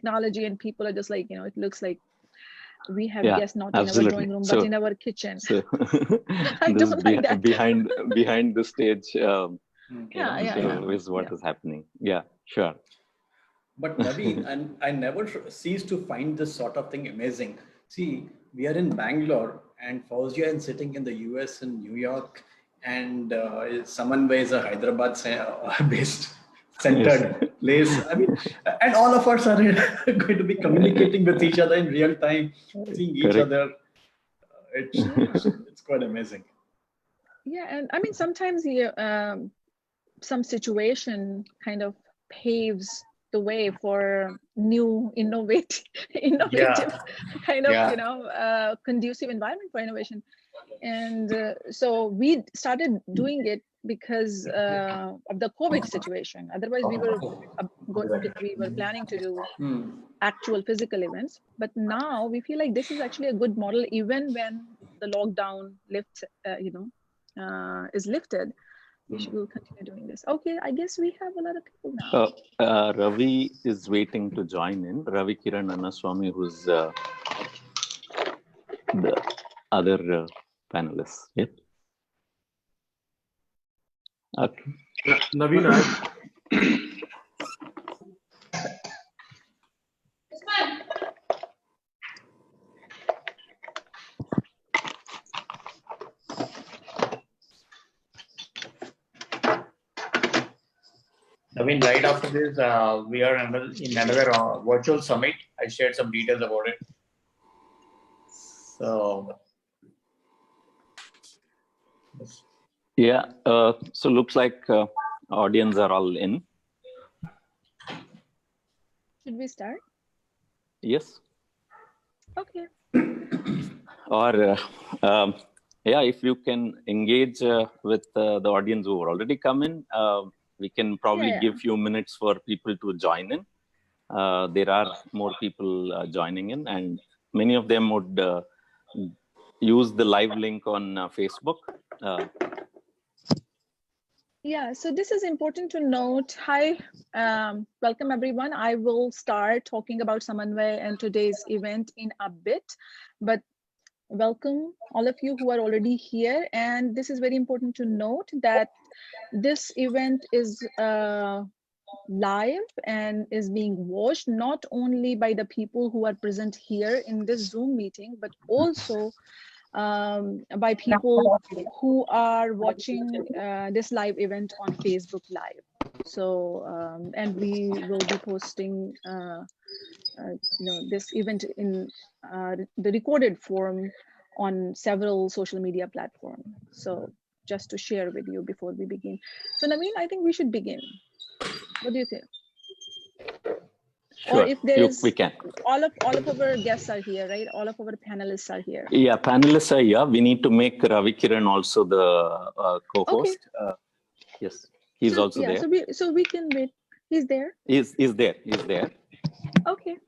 technology and people are just like, it looks like we have Yeah, guests not absolutely. in our drawing room, but in our kitchen. So I this don't like that. behind the stage, Yeah. is what is happening. Yeah, sure. But Naveen, and I never cease to find this sort of thing amazing. See, we are in Bangalore, and Fauzia is sitting in the US in New York, and Samanvay is a Hyderabad-based centered place. I mean, and all of us are going to be communicating with each other in real time, seeing each other. It's quite amazing. Yeah, and I mean, sometimes some situation kind of paves the way for new innovative kind of conducive environment for innovation. And so we started doing it because of the COVID situation. Otherwise we were planning to do actual physical events, but now we feel like this is actually a good model. Even when the lockdown is lifted, we will continue doing this. Okay, I guess we have a lot of people now. Ravi is waiting to join in. Ravi Kiran Annaswamy, who's the other panelist. Yep. Okay. Naveen, right after this, we are in another virtual summit. I shared some details about it. So, yeah. So looks like audience are all in. Should we start? Yes. Okay. Or if you can engage with the audience who already come in, we can probably give few minutes for people to join in. There are more people joining in, and many of them would use the live link on Facebook. Yeah, so this is important to note. Hi, welcome everyone. I will start talking about Samanvay and today's event in a bit, but welcome all of you who are already here. And this is very important to note that this event is live and is being watched not only by the people who are present here in this Zoom meeting, but also by people who are watching this live event on Facebook Live. So, and we will be posting this event in the recorded form on several social media platforms. So just to share with you before we begin. So Naveen, I think we should begin. What do you think? Sure, or if there is, we can. All of our guests are here, right? All of our panelists are here. Yeah, panelists are here. We need to make Ravi Kiran also the co-host. Okay. Yes, he's also there. So we can wait. He's there. He's there. He's there. Okay.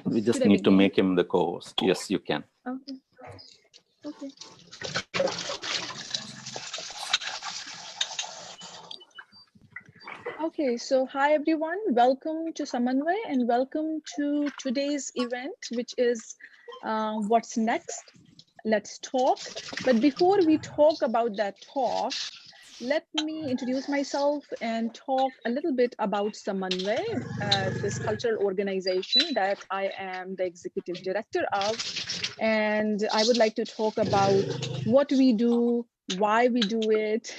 We just need to make him the co-host. Yes, you can. Okay. Okay. Okay, so hi everyone, welcome to Samanvay and welcome to today's event, which is What's Next? Let's Talk. But before we talk about that talk, let me introduce myself and talk a little bit about Samanvay, this cultural organization that I am the executive director of. And I would like to talk about what we do, why we do it,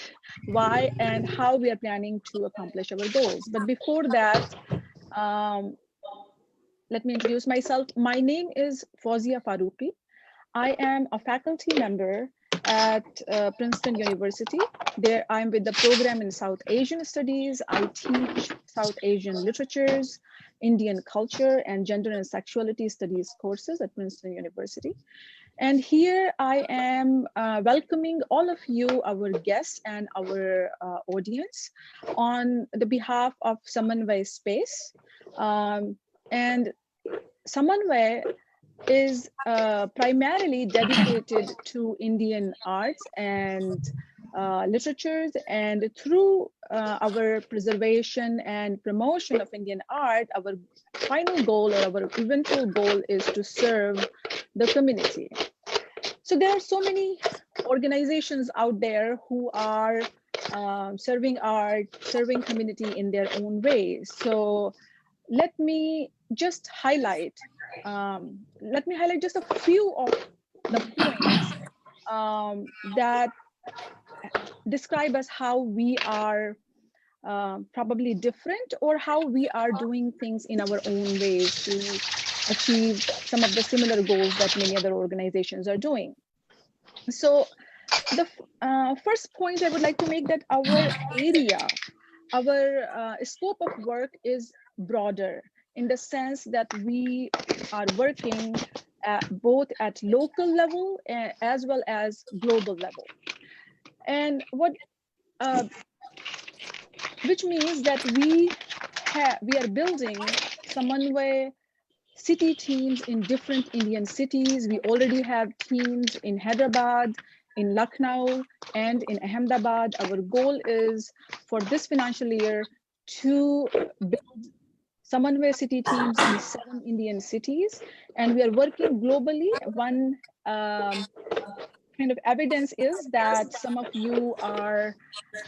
why and how we are planning to accomplish our goals. But before that, let me introduce myself. My name is Fauzia Farooqi. I am a faculty member at Princeton University. There I'm with the program in South Asian Studies. I teach South Asian literatures, Indian culture, and gender and sexuality studies courses at Princeton University. And here I am welcoming all of you, our guests and our audience on the behalf of Samanvay Space. And Samanvay is primarily dedicated to Indian arts and literatures. And through our preservation and promotion of Indian art, our final goal or our eventual goal is to serve the community. So there are so many organizations out there who are serving art, serving community in their own ways. So let me just highlight just a few of the points that describe us how we are probably different, or how we are doing things in our own ways to achieve some of the similar goals that many other organizations are doing. So the first point I would like to make, that our area, our scope of work is broader, in the sense that we are working both at local level as well as global level. And which means that we are building Samanvay city teams in different Indian cities. We already have teams in Hyderabad, in Lucknow, and in Ahmedabad. Our goal is for this financial year to build Samanvay city teams in 7 Indian cities. And we are working globally. One kind of evidence is that some of you are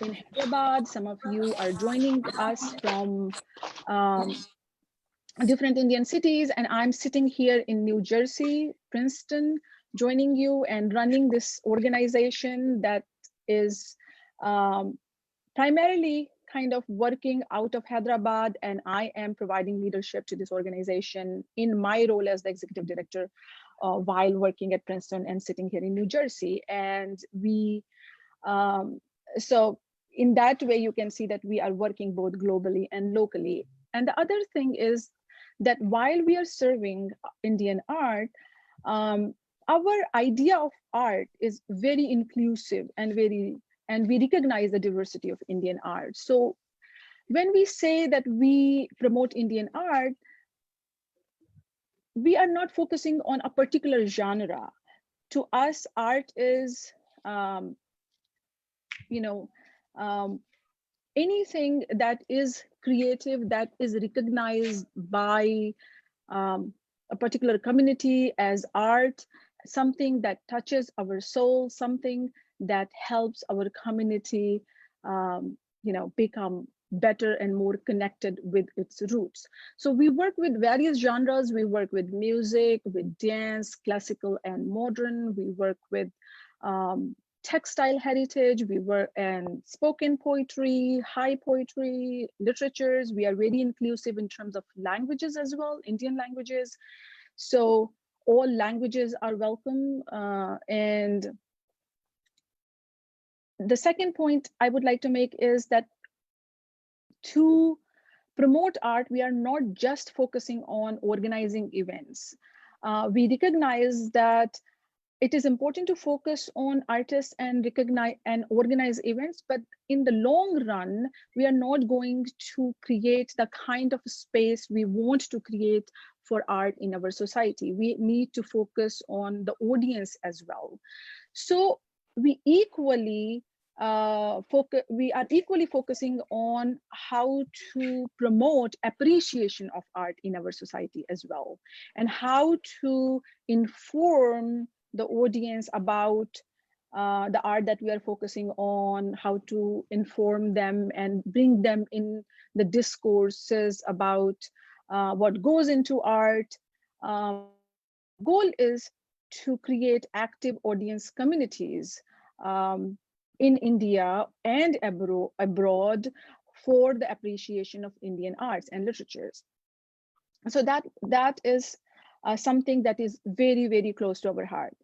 in Hyderabad, some of you are joining us from different Indian cities, and I'm sitting here in New Jersey, Princeton, joining you and running this organization that is primarily kind of working out of Hyderabad, and I am providing leadership to this organization in my role as the executive director while working at Princeton and sitting here in New Jersey. And so in that way, you can see that we are working both globally and locally. And the other thing is that while we are serving Indian art, our idea of art is very inclusive and we recognize the diversity of Indian art. So when we say that we promote Indian art, we are not focusing on a particular genre. To us, art is, anything that is creative, that is recognized by a particular community as art, something that touches our soul, something that helps our community, become better and more connected with its roots. So we work with various genres. We work with music, with dance, classical and modern. We work with textile heritage, we work and spoken poetry, high poetry, literatures. We are very inclusive in terms of languages as well, Indian languages. So all languages are welcome. And the second point I would like to make is that to promote art, we are not just focusing on organizing events. We recognize that it is important to focus on artists and recognize and organize events, but in the long run, we are not going to create the kind of space we want to create for art in our society. We need to focus on the audience as well. So we are equally focusing on how to promote appreciation of art in our society as well, and how to inform the audience about the art that we are focusing on, how to inform them and bring them in the discourses about what goes into art. Goal is to create active audience communities in India and abroad for the appreciation of Indian arts and literatures. So that is something that is very, very close to our heart.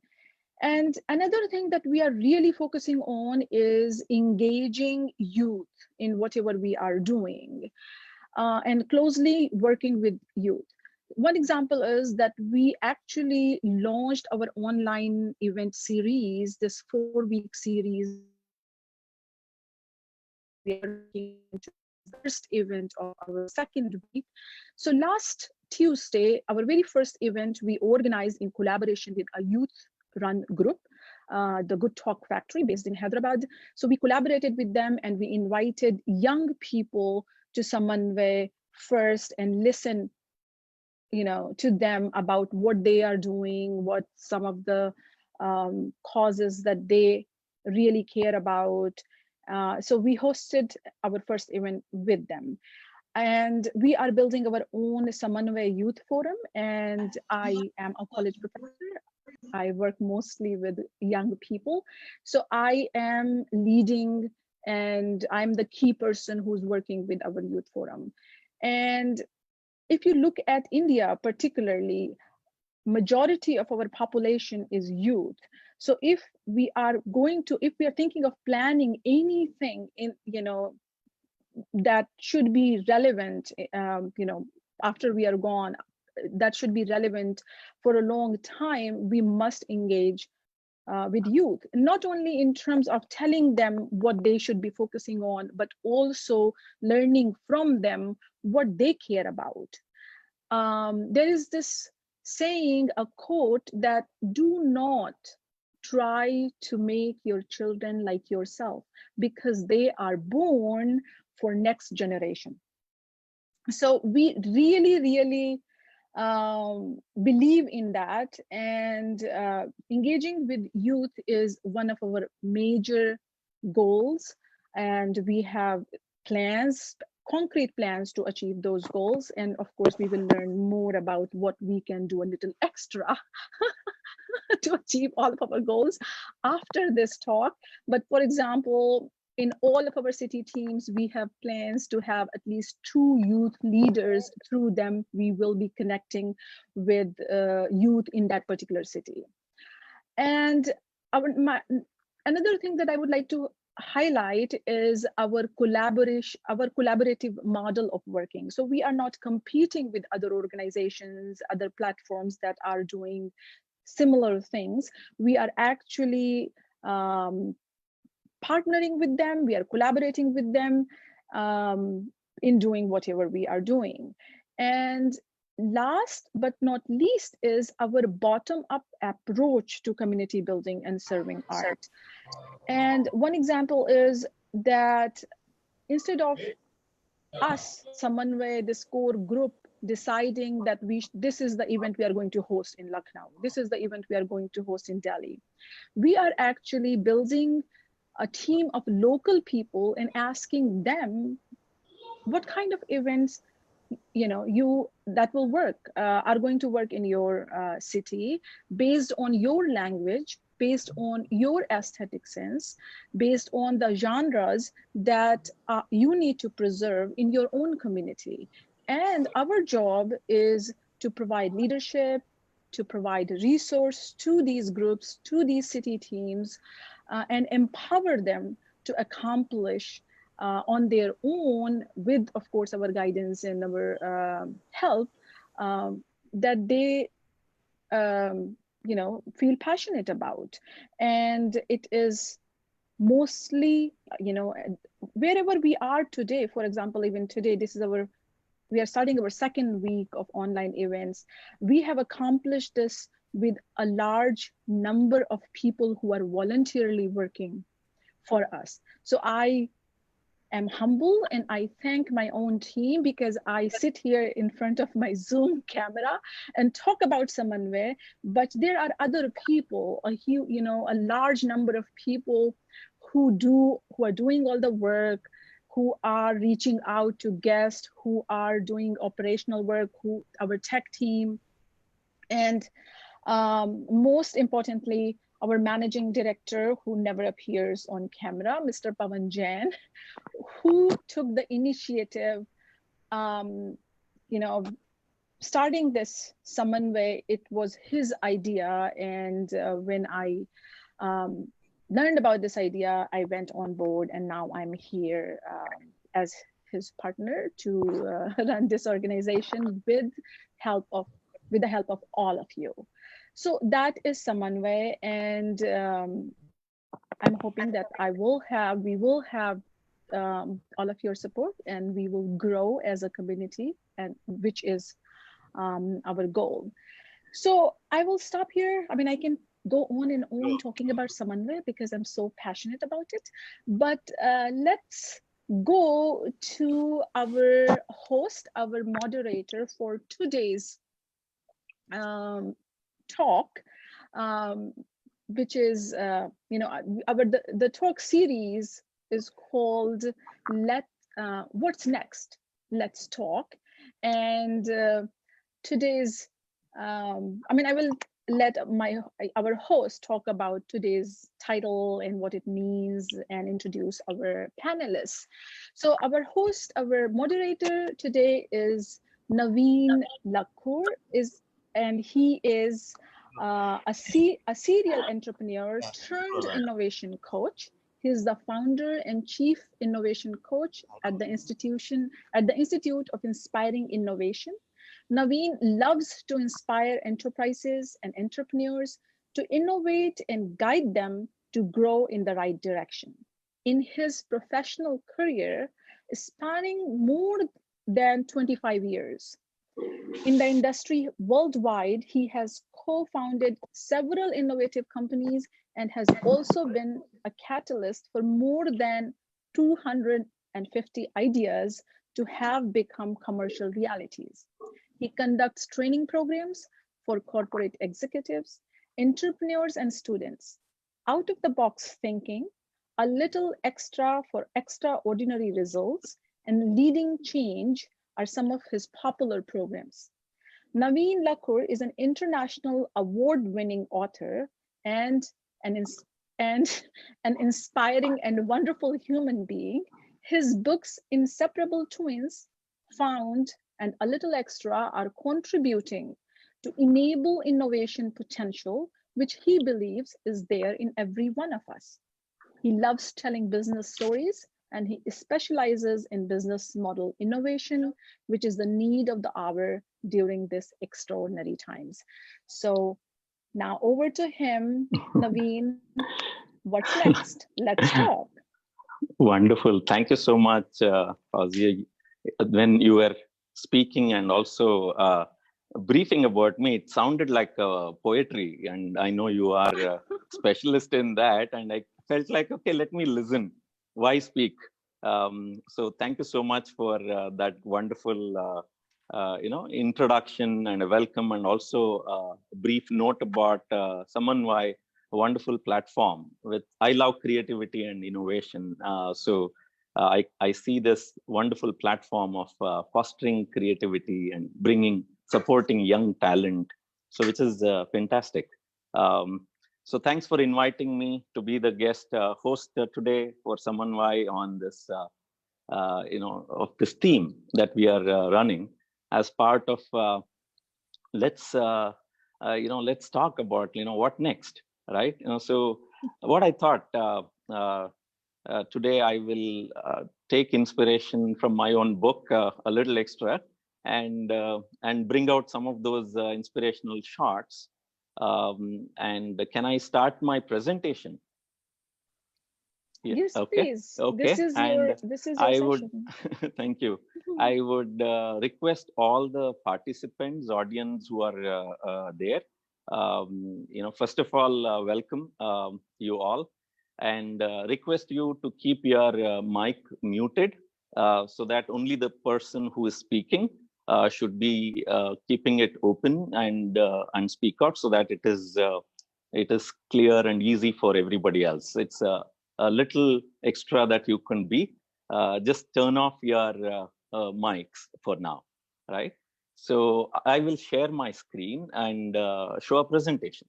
And another thing that we are really focusing on is engaging youth in whatever we are doing and closely working with youth. One example is that we actually launched our online event series, this 4-week series. We are working to the first event of our second week. So last Tuesday, our very first event, we organized in collaboration with a youth run group. the Good Talk Factory based in Hyderabad. So we collaborated with them and we invited young people to Samanvay first and listen, to them about what they are doing, what some of the causes that they really care about. So we hosted our first event with them. And we are building our own Samanvay Youth Forum, and I am a college professor. I work mostly with young people. So I am leading and I'm the key person who's working with our youth forum. And if you look at India particularly, majority of our population is youth. So if we are thinking of planning anything in, that should be relevant, after we are gone, that should be relevant for a long time, we must engage with youth, not only in terms of telling them what they should be focusing on, but also learning from them what they care about. There is this saying, a quote, that do not try to make your children like yourself, because they are born for next generation. So we really, really believe in that, and engaging with youth is one of our major goals, and we have plans, concrete plans to achieve those goals. And of course we will learn more about what we can do a little extra to achieve all of our goals after this talk. But for example, in all of our city teams, we have plans to have at least 2 youth leaders. Through them, we will be connecting with youth in that particular city. And another thing that I would like to highlight is our collaborative model of working. So we are not competing with other organizations, other platforms that are doing similar things. We are actually partnering with them, we are collaborating with them in doing whatever we are doing. And last but not least is our bottom-up approach to community building and serving art. And one example is that instead of us, Samanvay, this core group, deciding that this is the event we are going to host in Lucknow, this is the event we are going to host in Delhi, we are actually building a team of local people and asking them what kind of events that will work, are going to work in your city, based on your language, based on your aesthetic sense, based on the genres that you need to preserve in your own community. And our job is to provide leadership, to provide resource to these groups, to these city teams, and empower them to accomplish on their own, with, of course, our guidance and our help, that they feel passionate about. And it is mostly, wherever we are today. For example, even today, we are starting our second week of online events. We have accomplished this with a large number of people who are voluntarily working for us. So I am humble and I thank my own team, because I sit here in front of my Zoom camera and talk about Samanvay, but there are other people, a large number of people who are doing all the work, who are reaching out to guests, who are doing operational work, our tech team, and most importantly, our managing director, who never appears on camera, Mr. Pavan Jain, who took the initiative, starting this Samanvay. It was his idea, and when I learned about this idea, I went on board, and now I'm here as his partner to run this organization with the help of all of you. So that is Samanvay, and I'm hoping that we will have all of your support, and we will grow as a community, and which is our goal. So I will stop here. I mean, I can go on and on talking about Samanvay because I'm so passionate about it. But let's go to our host, our moderator for today's talk, um, which is, the talk series is called What's Next? Let's Talk. And today's, I will let our host talk about today's title and what it means and introduce our panelists. So our host, our moderator today is Naveen Lakur, and he is a serial entrepreneur turned innovation coach. He is the founder and chief innovation coach at the Institute of Inspiring Innovation. Naveen loves to inspire enterprises and entrepreneurs to innovate and guide them to grow in the right direction. In his professional career, spanning more than 25 years, in the industry worldwide, he has co-founded several innovative companies and has also been a catalyst for more than 250 ideas to have become commercial realities. He conducts training programs for corporate executives, entrepreneurs, and students. Out of the box thinking, a little extra for extraordinary results, and leading change are some of his popular programs. Naveen Lakur is an international award-winning author and an inspiring and wonderful human being. His books, Inseparable Twins, Found, and A Little Extra are contributing to enable innovation potential, which he believes is there in every one of us. He loves telling business stories, and he specializes in business model innovation, which is the need of the hour during this extraordinary times. So now over to him, Naveen. What's next? Let's talk. Wonderful. Thank you so much, Fauziya. When you were speaking and also briefing about me, it sounded like poetry. And I know you are a specialist in that. And I felt like, okay, let me listen. Why speak? So thank you so much for that wonderful introduction and a welcome, and also a brief note about Samanvay, a wonderful platform with I love creativity and innovation. I see this wonderful platform of fostering creativity and supporting young talent, so which is fantastic. So thanks for inviting me to be the guest host today for Samanvay on this, of this theme that we are running as part of. Let's talk about what next, right? So what I thought. Today, I will take inspiration from my own book, A Little Extra, and bring out some of those inspirational shots. And can I start my presentation? Yeah, yes, okay. Please. Okay. This is your I session. would thank you. I would request all the participants, audience who are there. First of all, welcome you all, and request you to keep your mic muted so that only the person who is speaking should be keeping it open and speak out so that it is clear and easy for everybody else. It's a little extra that you can be. Just turn off your mics for now, right? So I will share my screen and show a presentation.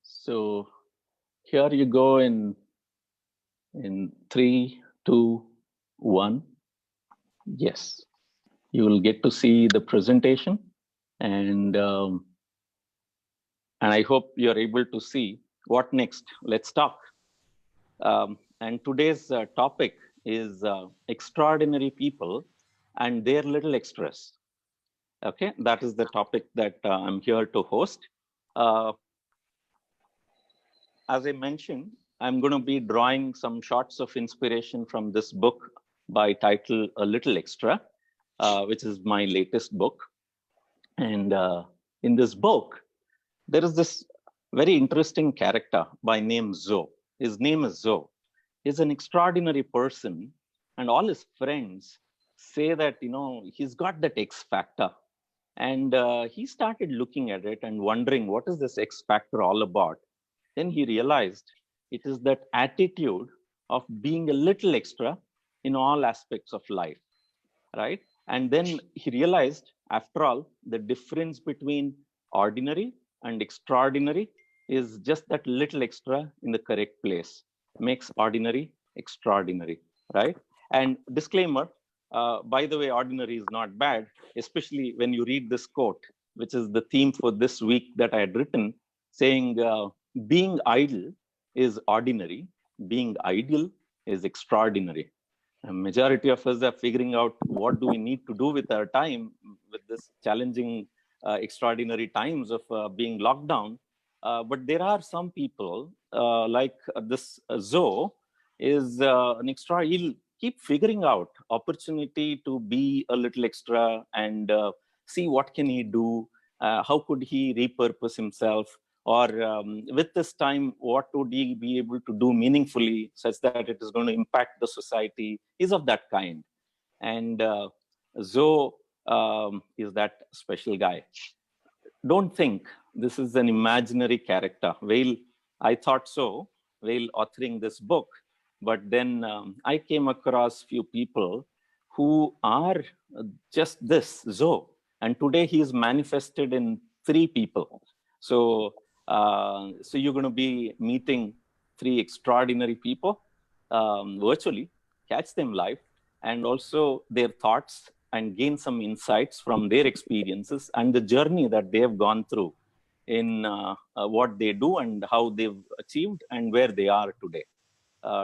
So here you go in 3, 2, 1. Yes, you will get to see the presentation, and I hope you're able to see what next. Let's talk. And today's topic is extraordinary people and their little extras. Okay, that is the topic that I'm here to host. as I mentioned, I'm going to be drawing some shots of inspiration from this book by title A Little Extra, which is my latest book. And in this book, there is this very interesting character by name Zoe. His name is Zoe. He's an extraordinary person, and all his friends say that, he's got that X factor. And he started looking at it and wondering, what is this X factor all about? Then he realized it is that attitude of being a little extra in all aspects of life, right? And then he realized, after all, the difference between ordinary and extraordinary is just that little extra in the correct place makes ordinary extraordinary, right? And disclaimer, by the way, ordinary is not bad, especially when you read this quote, which is the theme for this week that I had written, saying, being idle is ordinary, being ideal is extraordinary. A majority of us are figuring out what do we need to do with our time with this challenging, extraordinary times of being locked down. But there are some people like this Zoe is an extra. He'll keep figuring out opportunity to be a little extra and see what can he do, how could he repurpose himself, or with this time, what would he be able to do meaningfully such that it is going to impact the society. Is of that kind. And Zoe is that special guy. Don't think this is an imaginary character. Well, I thought so while authoring this book, but then I came across few people who are just this Zoe, and today he is manifested in 3 people. So, so you're going to be meeting 3 extraordinary people virtually, catch them live, and also their thoughts, and gain some insights from their experiences and the journey that they have gone through in what they do and how they've achieved and where they are today.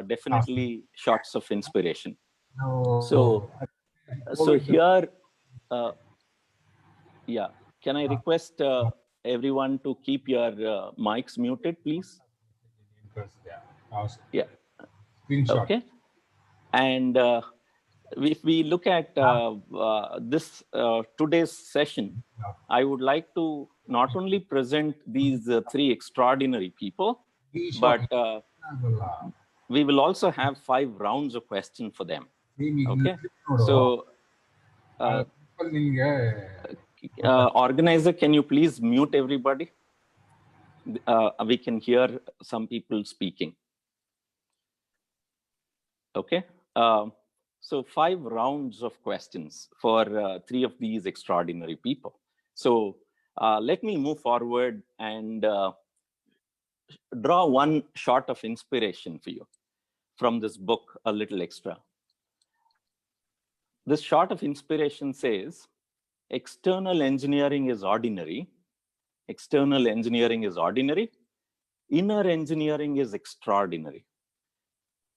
Definitely shots of inspiration. So here, yeah, can I request everyone to keep your mics muted, please? Yeah. Okay. And if we look at this today's session, I would like to not only present these 3 extraordinary people, but we will also have 5 rounds of questions for them. Okay. So, organizer, can you please mute everybody? We can hear some people speaking. Okay. So 5 rounds of questions for 3 of these extraordinary people. So let me move forward and draw one shot of inspiration for you from this book, A Little Extra. This shot of inspiration says, external engineering is ordinary. External engineering is ordinary. Inner engineering is extraordinary.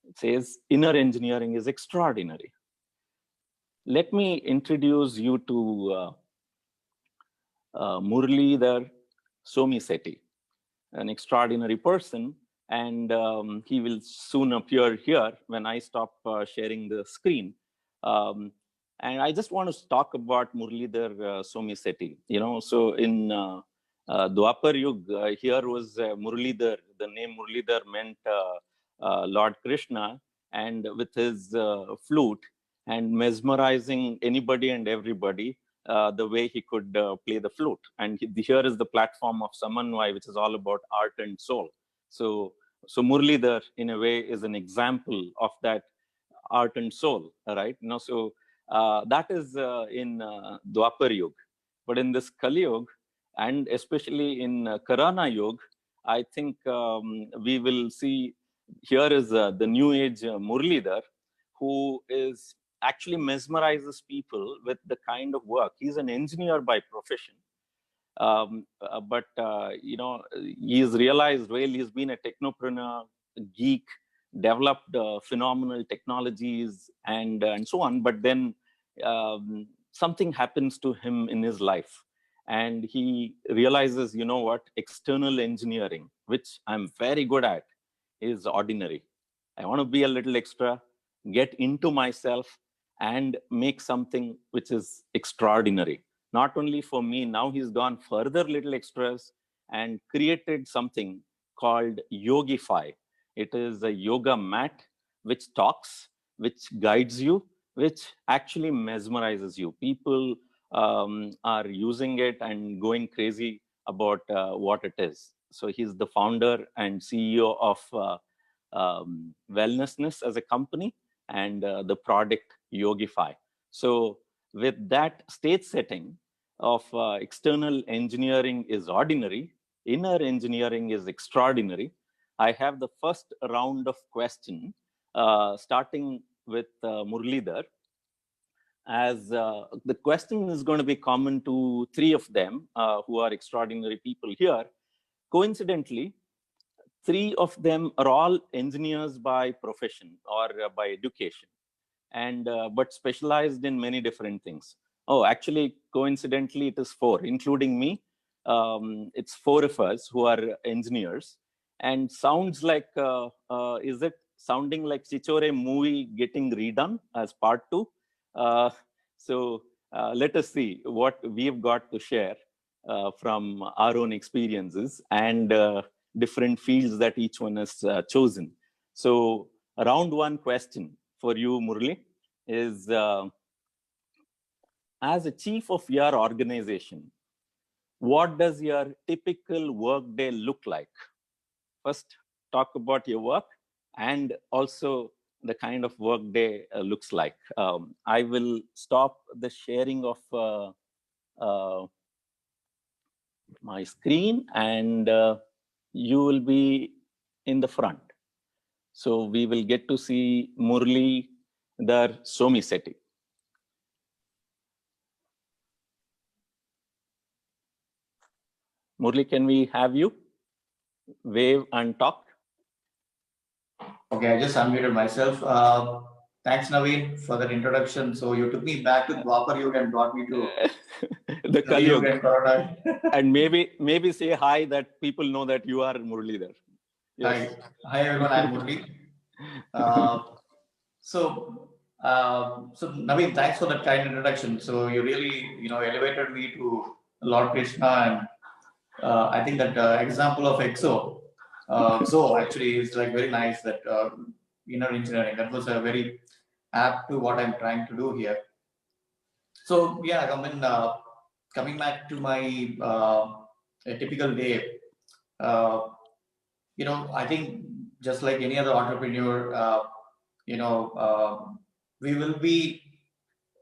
It says inner engineering is extraordinary. Let me introduce you to Muralidhar Somisetti, an extraordinary person, and he will soon appear here when I stop sharing the screen. And I just want to talk about Muralidhar Somisetti. So in Dwapar Yug, here was Muralidhar. The name Muralidhar meant Lord Krishna, and with his flute and mesmerizing anybody and everybody the way he could play the flute. And here is the platform of Samanvay, which is all about art and soul. So Muralidhar, in a way, is an example of that art and soul, right? So that is in Dwapar Yug. But in this Kali Yug, and especially in Karana Yug, I think we will see here is the new age Muralidhar, who is actually mesmerizes people with the kind of work. He's an engineer by profession. But he's realized, well, he's been a technopreneur, a geek, developed phenomenal technologies and so on. But then something happens to him in his life. and he realizes, you know what, external engineering, which I'm very good at, is ordinary. I want to be a little extra, get into myself, and make something which is extraordinary. Not only for me, now he's gone further little extras and created something called Yogify. It is a yoga mat which talks, which guides you, which actually mesmerizes you. People are using it and going crazy about what it is. So he's the founder and CEO of Wellnessness as a company, and the product Yogify. So with that stage setting of external engineering is ordinary, inner engineering is extraordinary, I have the first round of question, starting with Murlidhar, as the question is going to be common to three of them who are extraordinary people here. Coincidentally, three of them are all engineers by profession or by education, and but specialized in many different things. Oh, actually, coincidentally, it is four, including me. It's four of us who are engineers, and sounds like, is it sounding like Chichore movie getting redone as part two? Uh, so let us see what we've got to share from our own experiences and different fields that each one has chosen. So, round one question for you, Murli, is as a chief of your organization, what does your typical workday look like? First, talk about your work and also the kind of workday looks like. I will stop the sharing of my screen, and you will be in the front. So we will get to see Murli Dar Somi Seti. Murli, can we have you wave and talk? Okay, I just unmuted myself. Thanks, Naveen, for that introduction. So you took me back to Dwapar Yuga and brought me to the Kali Yuga. and Corona. And maybe say hi, that people know that you are Murli there. Yes. Hi everyone, I'm Murli. So Naveen, thanks for that kind introduction. So you really, elevated me to Lord Krishna, and I think that example of XO actually is like very nice. That inner engineering, that was a very apt to what I'm trying to do here. So yeah, I mean, coming back to my a typical day, uh, I think just like any other entrepreneur, we will be,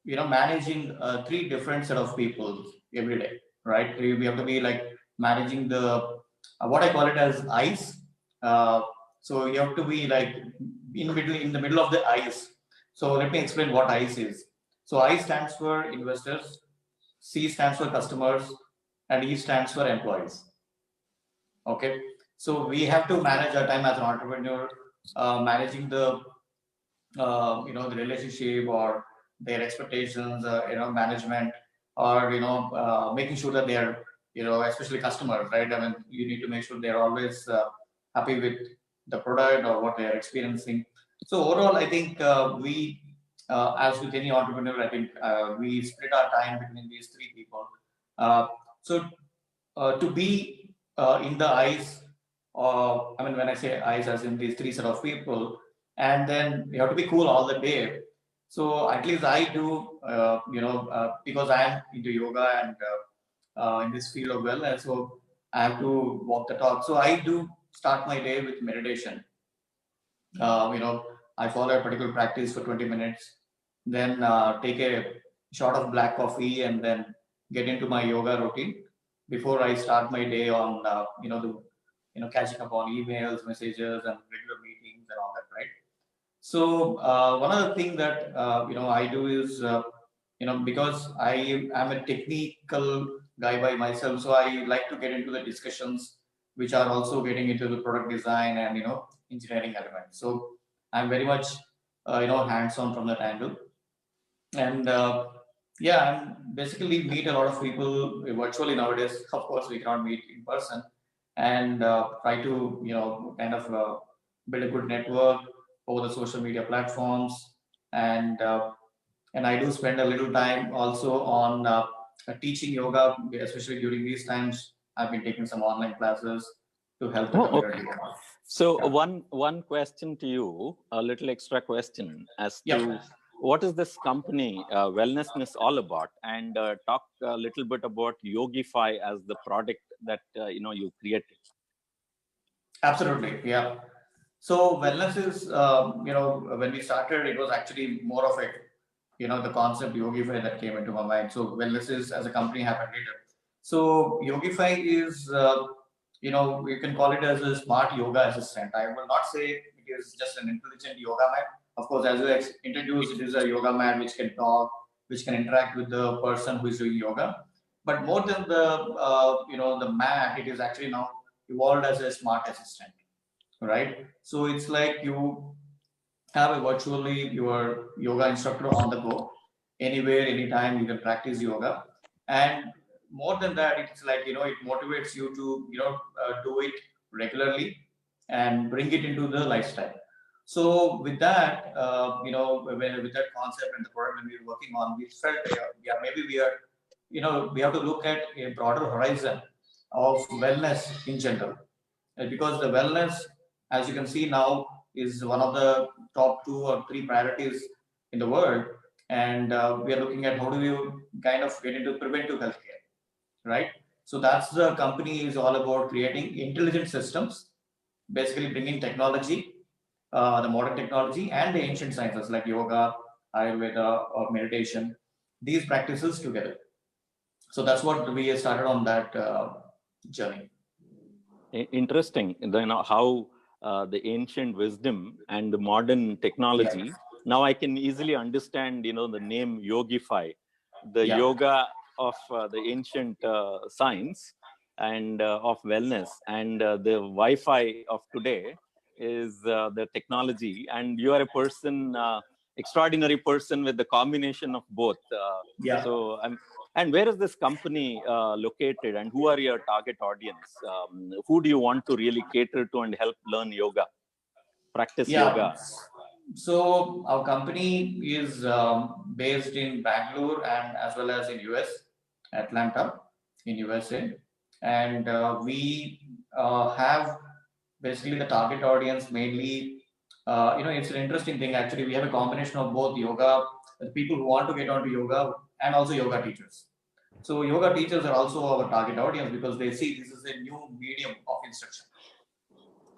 managing three different set of people every day, right? We have to be like managing the what I call it as ice. So you have to be like in the middle of the ice. So let me explain what ice is. So I stands for investors, C stands for customers, and E stands for employees. Okay, so we have to manage our time as an entrepreneur, managing the the relationship or their expectations, management, or making sure that they are, especially customers, right? I mean, you need to make sure they are always happy with the product or what they are experiencing. So overall, I think we, as with any entrepreneur, I think we split our time between these three people. So to be in the eyes, I mean, when I say eyes, as in these three set of people, and then you have to be cool all the day. So at least I do, because I am into yoga and in this field of wellness, so I have to walk the talk. So I do start my day with meditation. I follow a particular practice for 20 minutes, then take a shot of black coffee, and then get into my yoga routine before I start my day on, catching up on emails, messages, and regular meetings and all that, right? So one other thing that I do is because I am a technical guy by myself, so I like to get into the discussions which are also getting into the product design and engineering elements. So I'm very much hands-on from that angle, and Yeah, and basically meet a lot of people virtually nowadays. Of course, we cannot meet in person, and try to kind of build a good network over the social media platforms, and I do spend a little time also on teaching yoga, especially during these times. I've been taking some online classes to help the Oh, okay. community. So Yeah. one question to you, a little extra question as Yep. to what is this company Wellnessness all about, and talk a little bit about Yogify as the product that you created. Absolutely. Yeah. So wellness is, when we started, it was actually more of a, the concept Yogify that came into my mind. So wellness is as a company happened later. So Yogify is, you can call it as a smart yoga assistant. I will not say it is just an intelligent yoga mat. Of course, as you introduced, it is a yoga mat which can talk, which can interact with the person who is doing yoga. But more than the mat, it is actually now evolved as a smart assistant, right? So it's like you have a virtually your yoga instructor on the go, anywhere, anytime you can practice yoga, and more than that, it's like it motivates you to do it regularly and bring it into the lifestyle. So with that, with that concept and the product that we were working on, we felt yeah, maybe we are we have to look at a broader horizon of wellness in general. Because the wellness, as you can see now, is one of the top 2 or 3 priorities in the world, and we are looking at how do you kind of get into preventive healthcare, right? So that's the company is all about creating intelligent systems, basically bringing technology, the modern technology and the ancient sciences like yoga, Ayurveda, or meditation, these practices together. So that's what we started on that journey. Interesting, how the ancient wisdom and the modern Yeah. technology. Now I can easily understand, the name Yogify, the Yeah. yoga of the ancient science and of wellness, and the Wi-Fi of today is the technology. And you are a person, extraordinary person with the combination of both. Yeah. So I'm and where is this company located, and who are your target audience? Who do you want to really cater to and help learn yoga, practice Yeah. yoga? So our company is based in Bangalore and as well as in US, Atlanta, in USA, and we have basically the target audience mainly. It's an interesting thing actually. We have a combination of both yoga, the people who want to get onto yoga, and also yoga teachers. So yoga teachers are also our target audience because they see this is a new medium of instruction,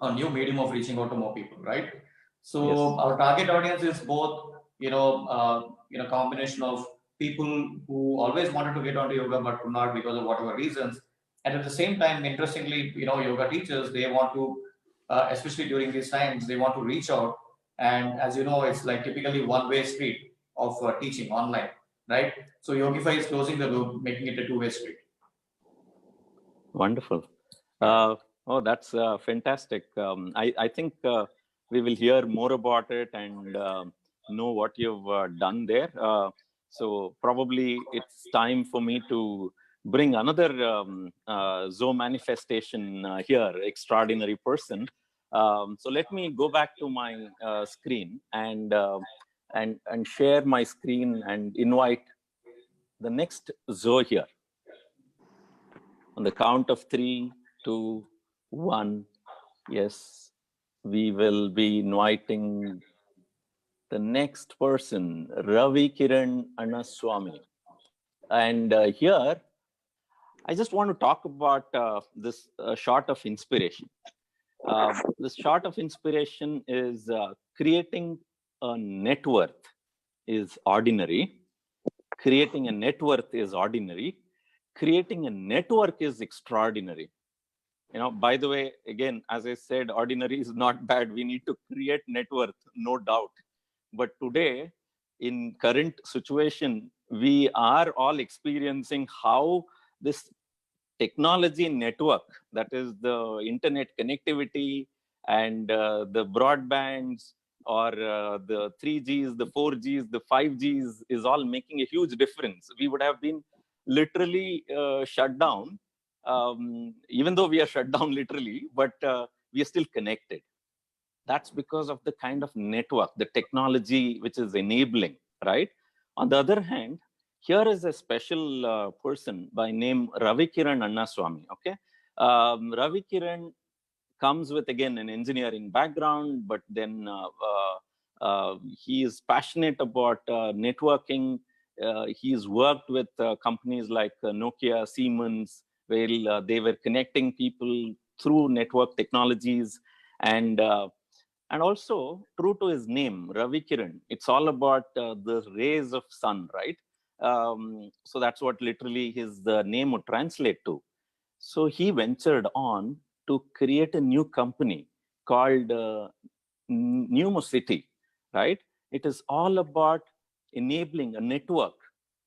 a new medium of reaching out to more people, right? So Yes. our target audience is both, combination of people who always wanted to get onto yoga but could not because of whatever reasons, and at the same time, interestingly, yoga teachers they want to, especially during these times, they want to reach out, and as you know, it's like typically one-way street of teaching online, right? So Yogify is closing the loop, making it a two-way street. Wonderful. Yeah. Oh, that's fantastic. I think we will hear more about it and know what you've done there. So probably it's time for me to bring another Zoe manifestation here, extraordinary person. So let me go back to my screen and share my screen and invite the next Zoe here. On the count of 3, 2, 1. Yes, we will be inviting the next person, Ravi Kiran Annaswamy. And here, I just want to talk about this shot of inspiration. This shot of inspiration is creating a net worth is ordinary. Creating a net worth is ordinary. Creating a network is extraordinary. By the way, again, as I said, ordinary is not bad. We need to create net worth, no doubt. But today, in current situation, we are all experiencing how this technology network, that is the internet connectivity and the broadbands or the 3Gs, the 4Gs, the 5Gs is all making a huge difference. We would have been literally shut down, even though we are shut down literally, but we are still connected. That's because of the kind of network, the technology which is enabling, right? On the other hand, here is a special person by name Ravi Kiran Annaswamy. Okay, Ravi Kiran comes with again an engineering background, but then he is passionate about networking. He's worked with companies like Nokia, Siemens, where they were connecting people through network technologies, and also true to his name, Ravi Kiran. It's all about the rays of sun, right? So that's what literally his name would translate to. So he ventured on to create a new company called Pneumocity, right? It is all about enabling a network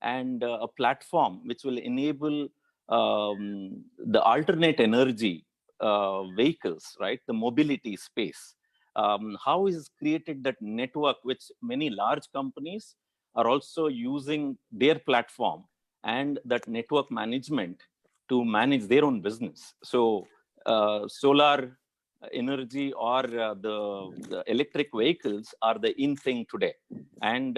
and a platform which will enable the alternate energy vehicles, right? The mobility space. How is created that network, which many large companies are also using their platform and that network management to manage their own business. So solar energy or the electric vehicles are the in thing today. And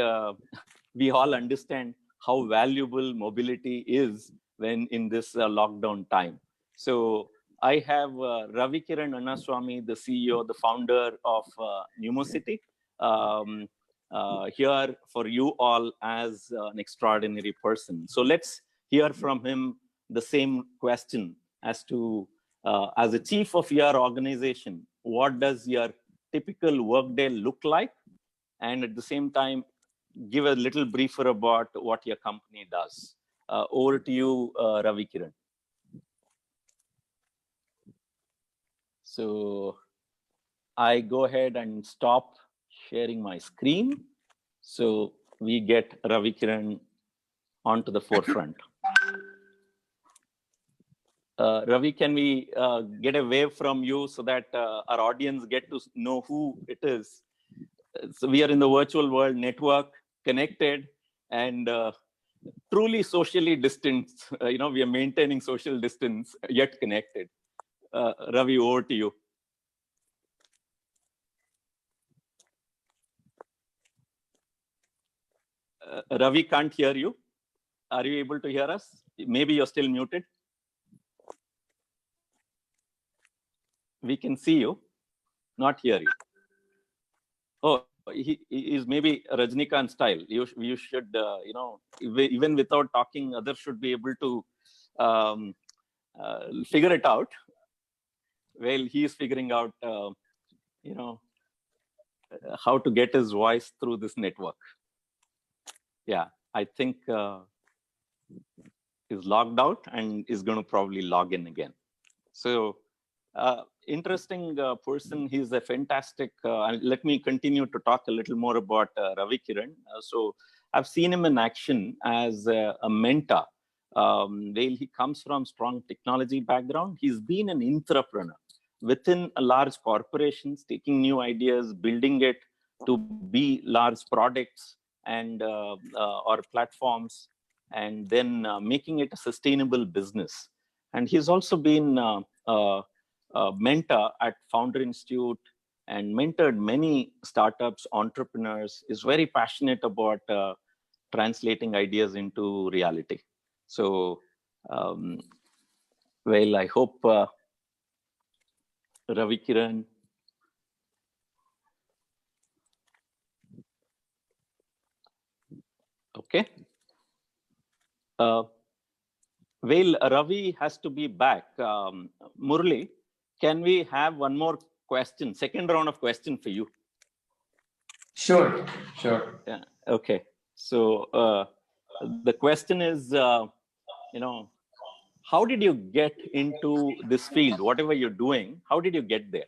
we all understand how valuable mobility is when in this lockdown time. So I have Ravi Kiran Annaswamy, the CEO, the founder of Pneumocity, here for you all as an extraordinary person. So let's hear from him the same question as to, as a chief of your organization, what does your typical workday look like? And at the same time, give a little briefer about what your company does. Over to you, Ravi Kiran. So I go ahead and stop sharing my screen. So we get Ravi Kiran onto the forefront. Ravi, can we get a wave from you so that our audience get to know who it is? So we are in the virtual world, network, connected, and truly socially distant. We are maintaining social distance, yet connected. Ravi, over to you. Ravi can't hear you. Are you able to hear us? Maybe you're still muted. We can see you, not hear you. Oh, he is maybe Rajnikant style. You should, even without talking, others should be able to figure it out. Well, he is figuring out, how to get his voice through this network. Yeah, I think is logged out and is going to probably log in again. So interesting person. He's a fantastic, let me continue to talk a little more about Ravi Kiran. So I've seen him in action as a mentor. He comes from strong technology background. He's been an entrepreneur within a large corporations, taking new ideas, building it to be large products and or platforms, and then making it a sustainable business. And he's also been a mentor at Founder Institute and mentored many startups, entrepreneurs, is very passionate about translating ideas into reality. So, I hope Ravi Kiran. Okay. Ravi has to be back. Murli, can we have one more question, second round of question for you? Sure. Yeah. Okay. So the question is, how did you get into this field? Whatever you're doing, how did you get there?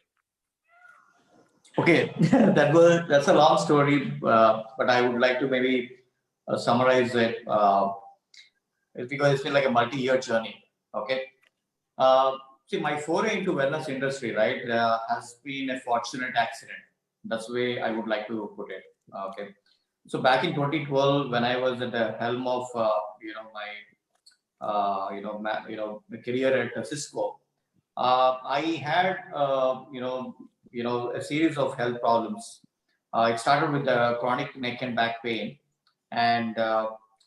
Okay, that's a long story, but I would like to maybe summarize it because it's been like a multi-year journey. Okay, see, my foray into wellness industry, right, has been a fortunate accident That's the way I would like to put it. Okay. So back in 2012, when I was at the helm of my the career at Cisco, I had a series of health problems. It started with the chronic neck and back pain, and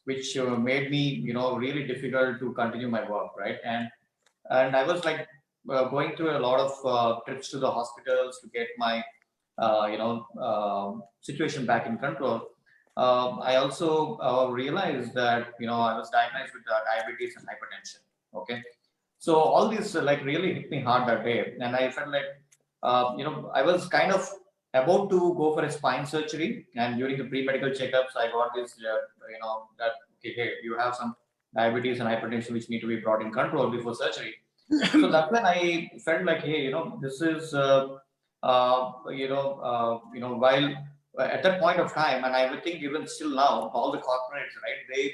which made me really difficult to continue my work, right? And I was like going through a lot of trips to the hospitals to get my situation back in control. I also realized that I was diagnosed with diabetes and hypertension. Okay, so all this like really hit me hard that day, and I felt like I was kind of about to go for a spine surgery, and during the pre-medical checkups, I got this that okay, hey, you have some diabetes and hypertension which need to be brought in control before surgery. So that's when I felt like, hey, this is while at that point of time, and I would think even still now, all the corporates, right, they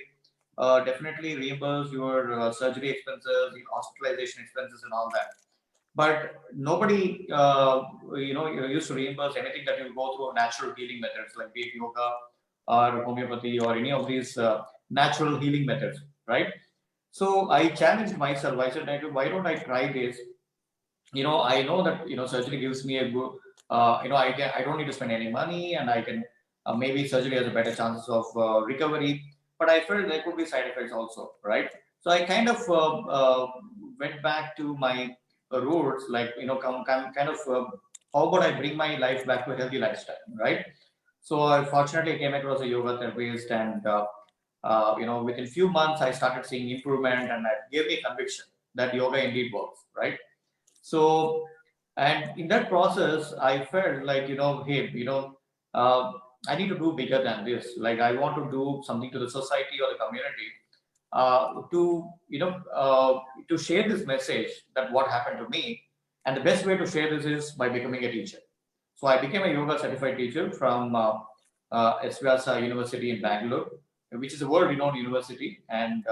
definitely reimburse your surgery expenses, your hospitalization expenses, and all that. But nobody, used to reimburse anything that you go through natural healing methods like be it yoga or homeopathy or any of these natural healing methods, right? So I challenged myself. I said, why don't I try this? I know that surgery gives me a good, I don't need to spend any money, and I can maybe surgery has a better chances of recovery. But I felt there could be side effects also, right? So I kind of went back to my roots, like kind of how about I bring my life back to a healthy lifestyle, right? So I fortunately came across a yoga therapist, and within few months I started seeing improvement, and that gave me conviction that yoga indeed works, right? So, and in that process, I felt like, hey, I need to do bigger than this. Like, I want to do something to the society or the community to share this message that what happened to me. And the best way to share this is by becoming a teacher. So, I became a yoga certified teacher from SVS University in Bangalore, which is a world renowned university. And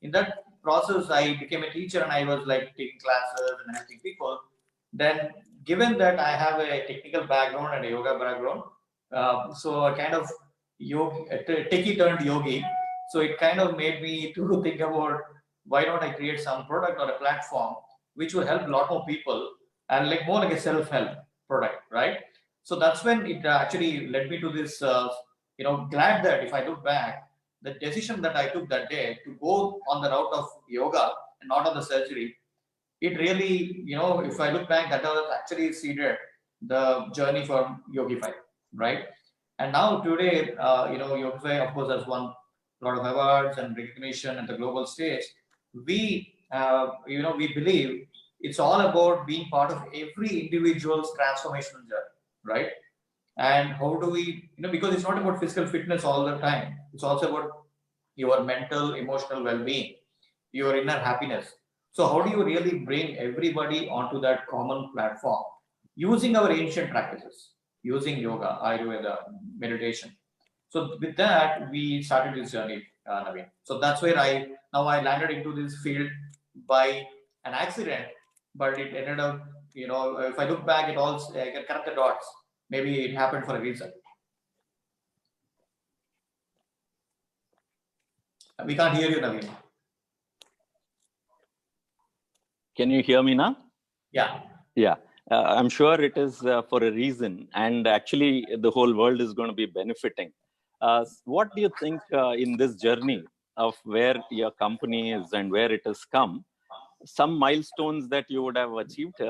in that process, I became a teacher, and I was like taking classes and helping people. Then, given that I have a technical background and a yoga background, so I kind of techie turned yogi. So it kind of made me to think about why don't I create some product or a platform which will help a lot more people, and like more like a self help product, right? So that's when it actually led me to this. Glad that if I look back, the decision that I took that day to go on the route of yoga and not on the surgery, it really, if I look back, that was actually seeded the journey for Yogify, right? And now today, Yogify, of course, has won a lot of awards and recognition at the global stage. We believe it's all about being part of every individual's transformational journey, right? And how do we, because it's not about physical fitness all the time, it's also about your mental, emotional well being, your inner happiness. So, how do you really bring everybody onto that common platform using our ancient practices, using yoga, Ayurveda, meditation? So, with that, we started this journey, Naveen. So, that's where I landed into this field by an accident, but it ended up, if I look back, I can connect the dots. Maybe it happened for a reason. We can't hear you, Naveen. Can you hear me now? Yeah. Yeah. I'm sure it is for a reason, and actually the whole world is going to be benefiting. What do you think in this journey of where your company is and where it has come, some milestones that you would have achieved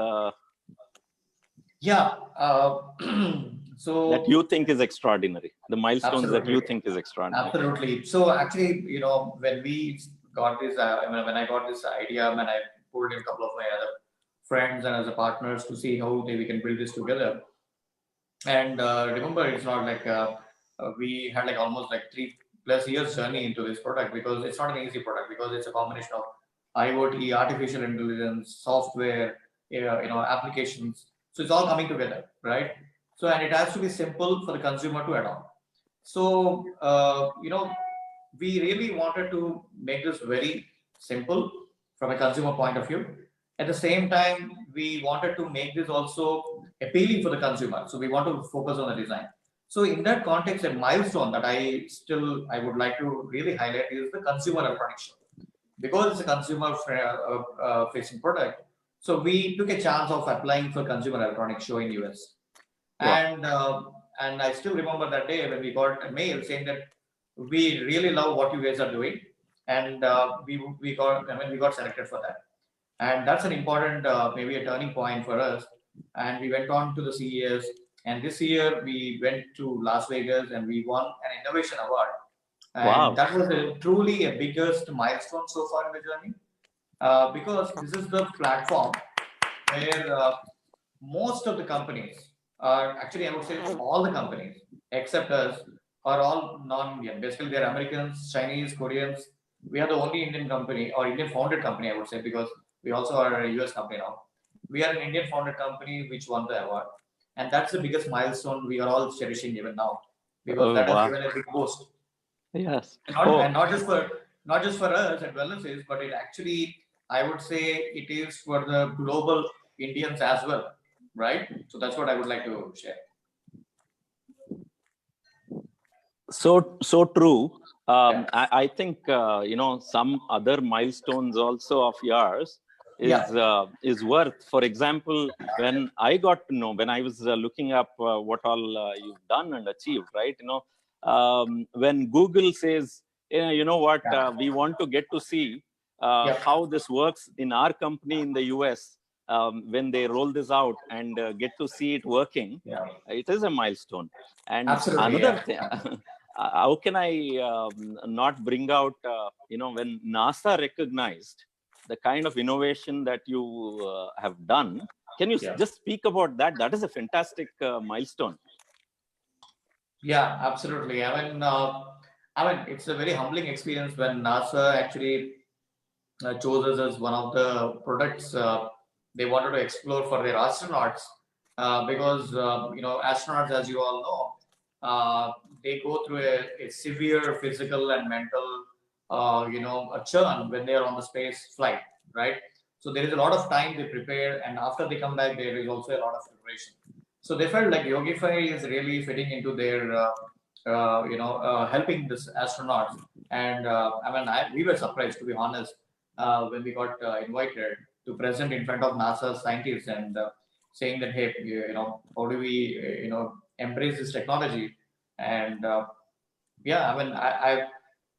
Yeah. So that you think is extraordinary, the milestones absolutely. that you think is extraordinary? Absolutely. So actually, when we got this, when I got this idea, when I pulled in a couple of my other friends and as a partners to see how we can build this together. And remember, it's not like we had like almost like 3+ years journey into this product, because it's not an easy product, because it's a combination of IoT, artificial intelligence, software, applications. So it's all coming together, right? So, and it has to be simple for the consumer to adopt. So, we really wanted to make this very simple from a consumer point of view. At the same time, we wanted to make this also appealing for the consumer. So we want to focus on the design. So in that context, a milestone that I would like to really highlight is the consumer electronics show, because it's a consumer facing product. So we took a chance of applying for consumer electronics show in US, Wow. and I still remember that day when we got a mail saying that we really love what you guys are doing, and we got selected for that, and that's an important maybe a turning point for us. And we went on to the CES, and this year we went to Las Vegas and we won an innovation award, and Wow. that was truly a biggest milestone so far in the journey, because this is the platform where most of the companies are actually, I would say, all the companies except us are all non-Indian. Basically, they're Americans, Chinese, Koreans. We are the only Indian company or Indian founded company, I would say, because we also are a US company now. We are an Indian founded company which won the award. And that's the biggest milestone we are all cherishing even now, because Oh, that has wow. given a big boost. Yes. And not just for us at Wellnesses, but it actually, I would say, it is for the global Indians as well, right? So that's what I would like to share. So true. I think some other milestones also of yours is worth. For example, when I got to know, when I was looking up what all you've done and achieved, right? When Google says, you know what, we want to get to see how this works in our company in the US. When they roll this out and get to see it working, it is a milestone. And Absolutely, another thing. How can I not bring out, when NASA recognized the kind of innovation that you have done? Can you just speak about that? That is a fantastic milestone. Yeah, absolutely. I mean, it's a very humbling experience when NASA actually chose us as one of the products they wanted to explore for their astronauts, because astronauts, as you all know, they go through a severe physical and mental a churn when they are on the space flight, right? So there is a lot of time they prepare, and after they come back, there is also a lot of preparation. So they felt like Yogify is really fitting into their helping this astronauts. And we were surprised, to be honest, when we got invited to present in front of NASA scientists, and saying that, hey, how do we, embrace this technology? And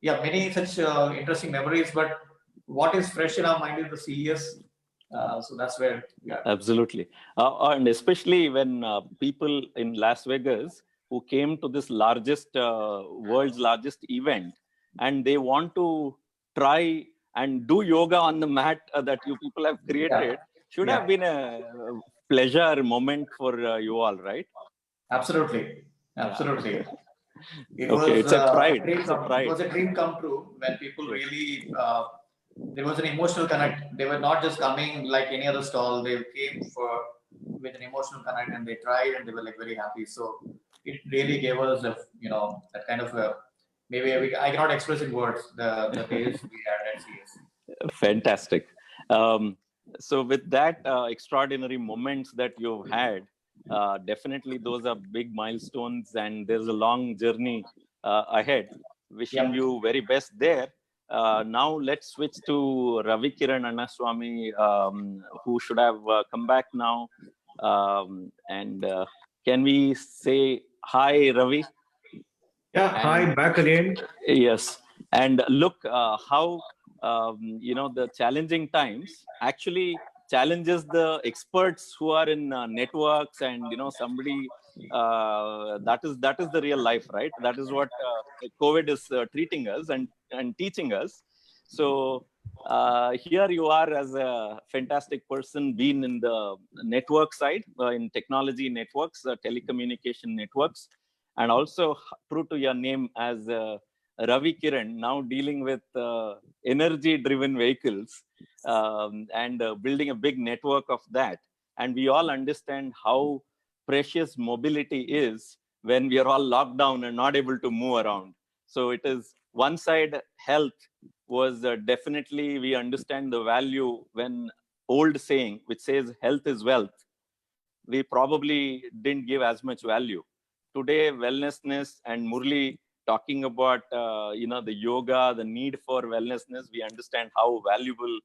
many such interesting memories. But what is fresh in our mind is the CES. So that's where, Absolutely. And especially when people in Las Vegas who came to this world's largest event, and they want to try and do yoga on the mat that you people have created, should have been a pleasure moment for you all, right? Absolutely. It Okay, was it's a pride. it was a dream come true when people really there was an emotional connect. They were not just coming like any other stall. They came with an emotional connect, and they tried, and they were like very happy. So it really gave us that kind of I cannot express in words the taste we had at CS. Fantastic. So with that extraordinary moments that you've had, definitely those are big milestones, and there's a long journey ahead. Wishing you very best there. Now let's switch to Ravi Kiran Annaswamy, who should have come back now. And can we say hi, Ravi? Yeah, hi, back again. Yes. And look how the challenging times actually challenges the experts who are in networks, and somebody that is the real life, right? That is what COVID is treating us and teaching us. So here you are as a fantastic person, been in the network side, in technology networks, telecommunication networks, and also true to your name as Ravi Kiran, now dealing with energy-driven vehicles, and building a big network of that. And we all understand how precious mobility is when we are all locked down and not able to move around. So it is one side, health was definitely, we understand the value when old saying, which says health is wealth. we probably didn't give as much value. Today, wellnessness and Murli talking about the yoga, the need for wellnessness, we understand how valuable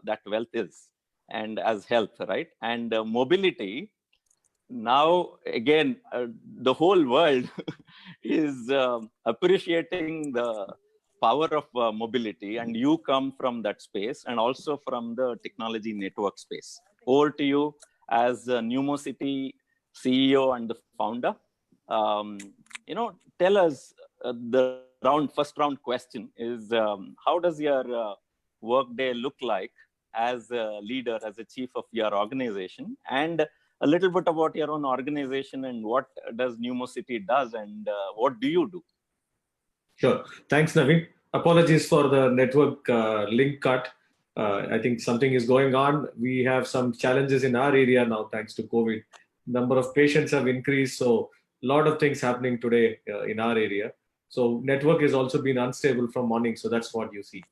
that wealth is, and as health, right? And mobility. Now again, the whole world is appreciating the power of mobility, and you come from that space and also from the technology network space. Over to you as Numocity CEO and the founder. Tell us the first round question is, how does your work day look like as a leader, as a chief of your organization, and a little bit about your own organization and what does Numocity does, and what do you do? Sure. Thanks, Naveen. Apologies for the network link cut. I think something is going on. We have some challenges in our area now, thanks to COVID. Number of patients have increased, so a lot of things happening today in our area. So network has also been unstable from morning, so that's what you see.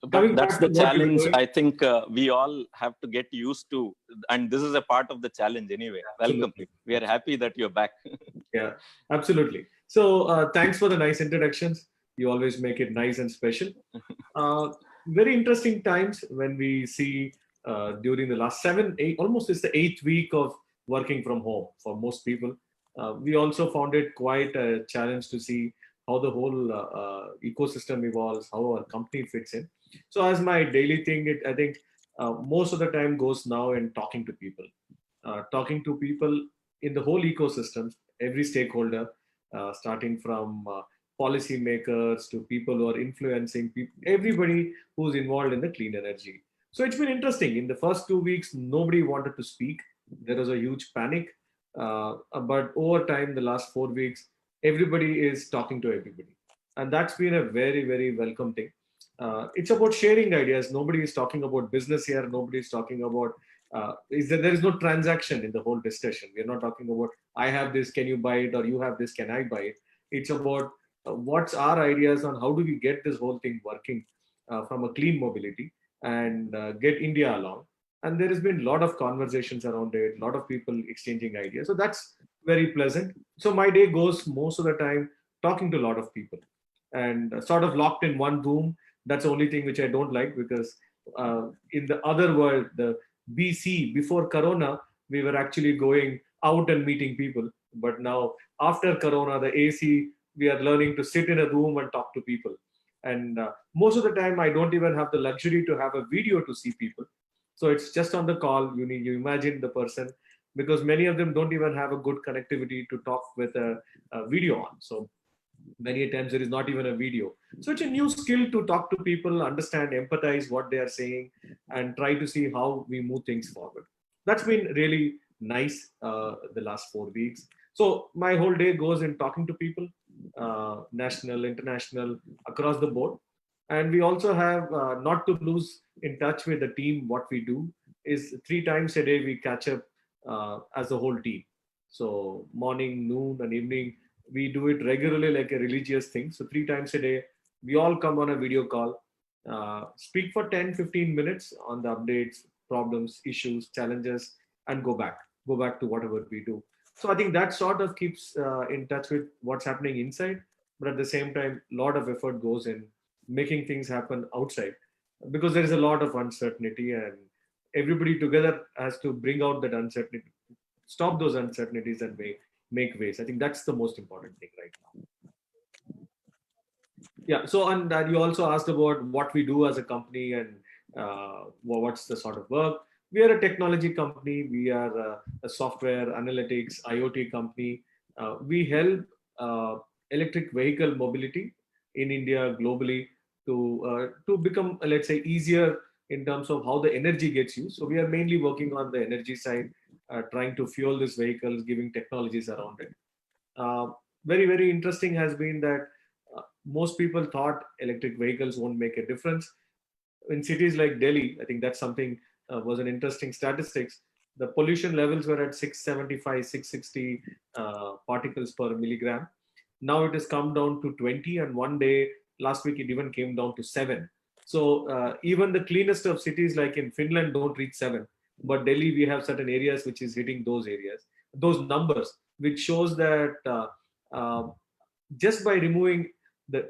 But that's the challenge. I think we all have to get used to, and this is a part of the challenge anyway. Welcome. Absolutely. We are happy that you're back. Yeah, absolutely. So thanks for the nice introductions. You always make it nice and special. Very interesting times when we see during the last 7, 8, almost it's the 8th week of working from home for most people. We also found it quite a challenge to see how the whole ecosystem evolves, how our company fits in. So as my daily thing, I think most of the time goes now in talking to people. Talking to people in the whole ecosystem, every stakeholder, starting from policy makers to people who are influencing people, everybody who's involved in the clean energy. So it's been interesting. In the first 2 weeks, nobody wanted to speak. There was a huge panic. But over time, the last 4 weeks, everybody is talking to everybody. And that's been a very, very welcome thing. It's about sharing ideas. Nobody is talking about business here. Nobody is talking about there is no transaction in the whole discussion. We're not talking about I have this, can you buy it, or you have this, can I buy it. It's about what's our ideas on how do we get this whole thing working from a clean mobility and get India along. And there has been a lot of conversations around it, a lot of people exchanging ideas. So that's very pleasant. So my day goes most of the time talking to a lot of people and sort of locked in one room. That's the only thing which I don't like, because in the other world, the BC, before Corona, we were actually going out and meeting people. But now, after Corona, the AC, we are learning to sit in a room and talk to people. And most of the time, I don't even have the luxury to have a video to see people. So it's just on the call. You imagine the person, because many of them don't even have a good connectivity to talk with a video on. So many times there is not even a video. So it's a new skill to talk to people, understand, empathize what they are saying, and try to see how we move things forward. That's been really nice the last 4 weeks. So my whole day goes in talking to people, national, international, across the board. And we also have, not to lose in touch with the team, what we do is 3 times a day we catch up as a whole team. So morning, noon, and evening, we do it regularly like a religious thing. So 3 times a day, we all come on a video call, speak for 10-15 minutes on the updates, problems, issues, challenges, and go back to whatever we do. So I think that sort of keeps in touch with what's happening inside, but at the same time, a lot of effort goes in making things happen outside, because there is a lot of uncertainty, and everybody together has to bring out that uncertainty, stop those uncertainties, and make ways. I think that's the most important thing right now. Yeah. So, and you also asked about what we do as a company and what's the sort of work. We are a technology company. We are a software, analytics, IoT company. We help electric vehicle mobility in India globally to become, let's say, easier in terms of how the energy gets used. So we are mainly working on the energy side, trying to fuel these vehicles, giving technologies around it. Very, very interesting has been that most people thought electric vehicles won't make a difference. In cities like Delhi, I think that's something was an interesting statistics. The pollution levels were at 675, 660 particles per milligram. Now it has come down to 20, and one day, last week, it even came down to 7. So even the cleanest of cities like in Finland don't reach 7. but Delhi, we have certain areas which is hitting those areas, those numbers, which shows that uh, just by removing the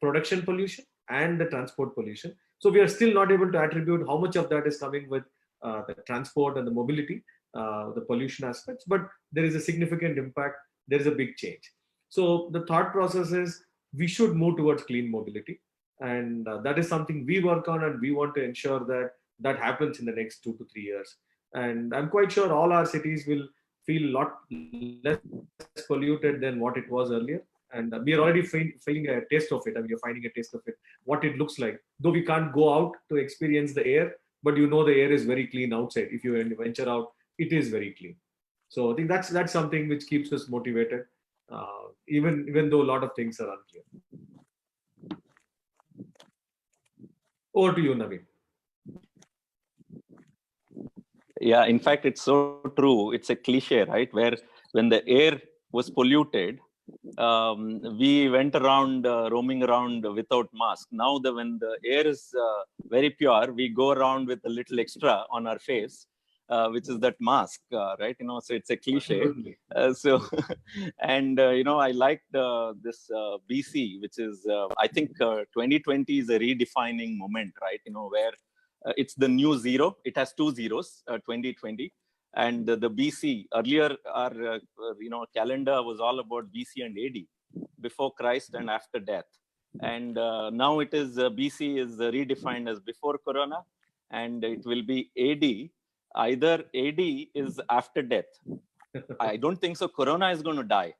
production pollution and the transport pollution, so we are still not able to attribute how much of that is coming with the transport and the mobility, the pollution aspects, but there is a significant impact. There is a big change. So the thought process is we should move towards clean mobility, and that is something we work on, and we want to ensure that that happens in the next 2 to 3 years. And I'm quite sure all our cities will feel a lot less polluted than what it was earlier. And we are already feeling a taste of it. I mean, you're finding a taste of it, what it looks like. Though we can't go out to experience the air, but you know the air is very clean outside. If you venture out, it is very clean. So I think that's something which keeps us motivated, even though a lot of things are unclear. Over to you, Naveen. Yeah, in fact, it's so true. It's a cliche, right? Where when the air was polluted, we went around roaming around without mask. Now, when the air is very pure, we go around with a little extra on our face, which is that mask, right? So it's a cliche. And I liked this BC, which is I think 2020 is a redefining moment, right? Where it's the new zero. It has two zeros, 2020. And the BC, earlier our calendar was all about BC and AD, before Christ and after death. And now it is BC is redefined as before Corona, and it will be AD. Either AD is after death. I don't think so. Corona is going to die.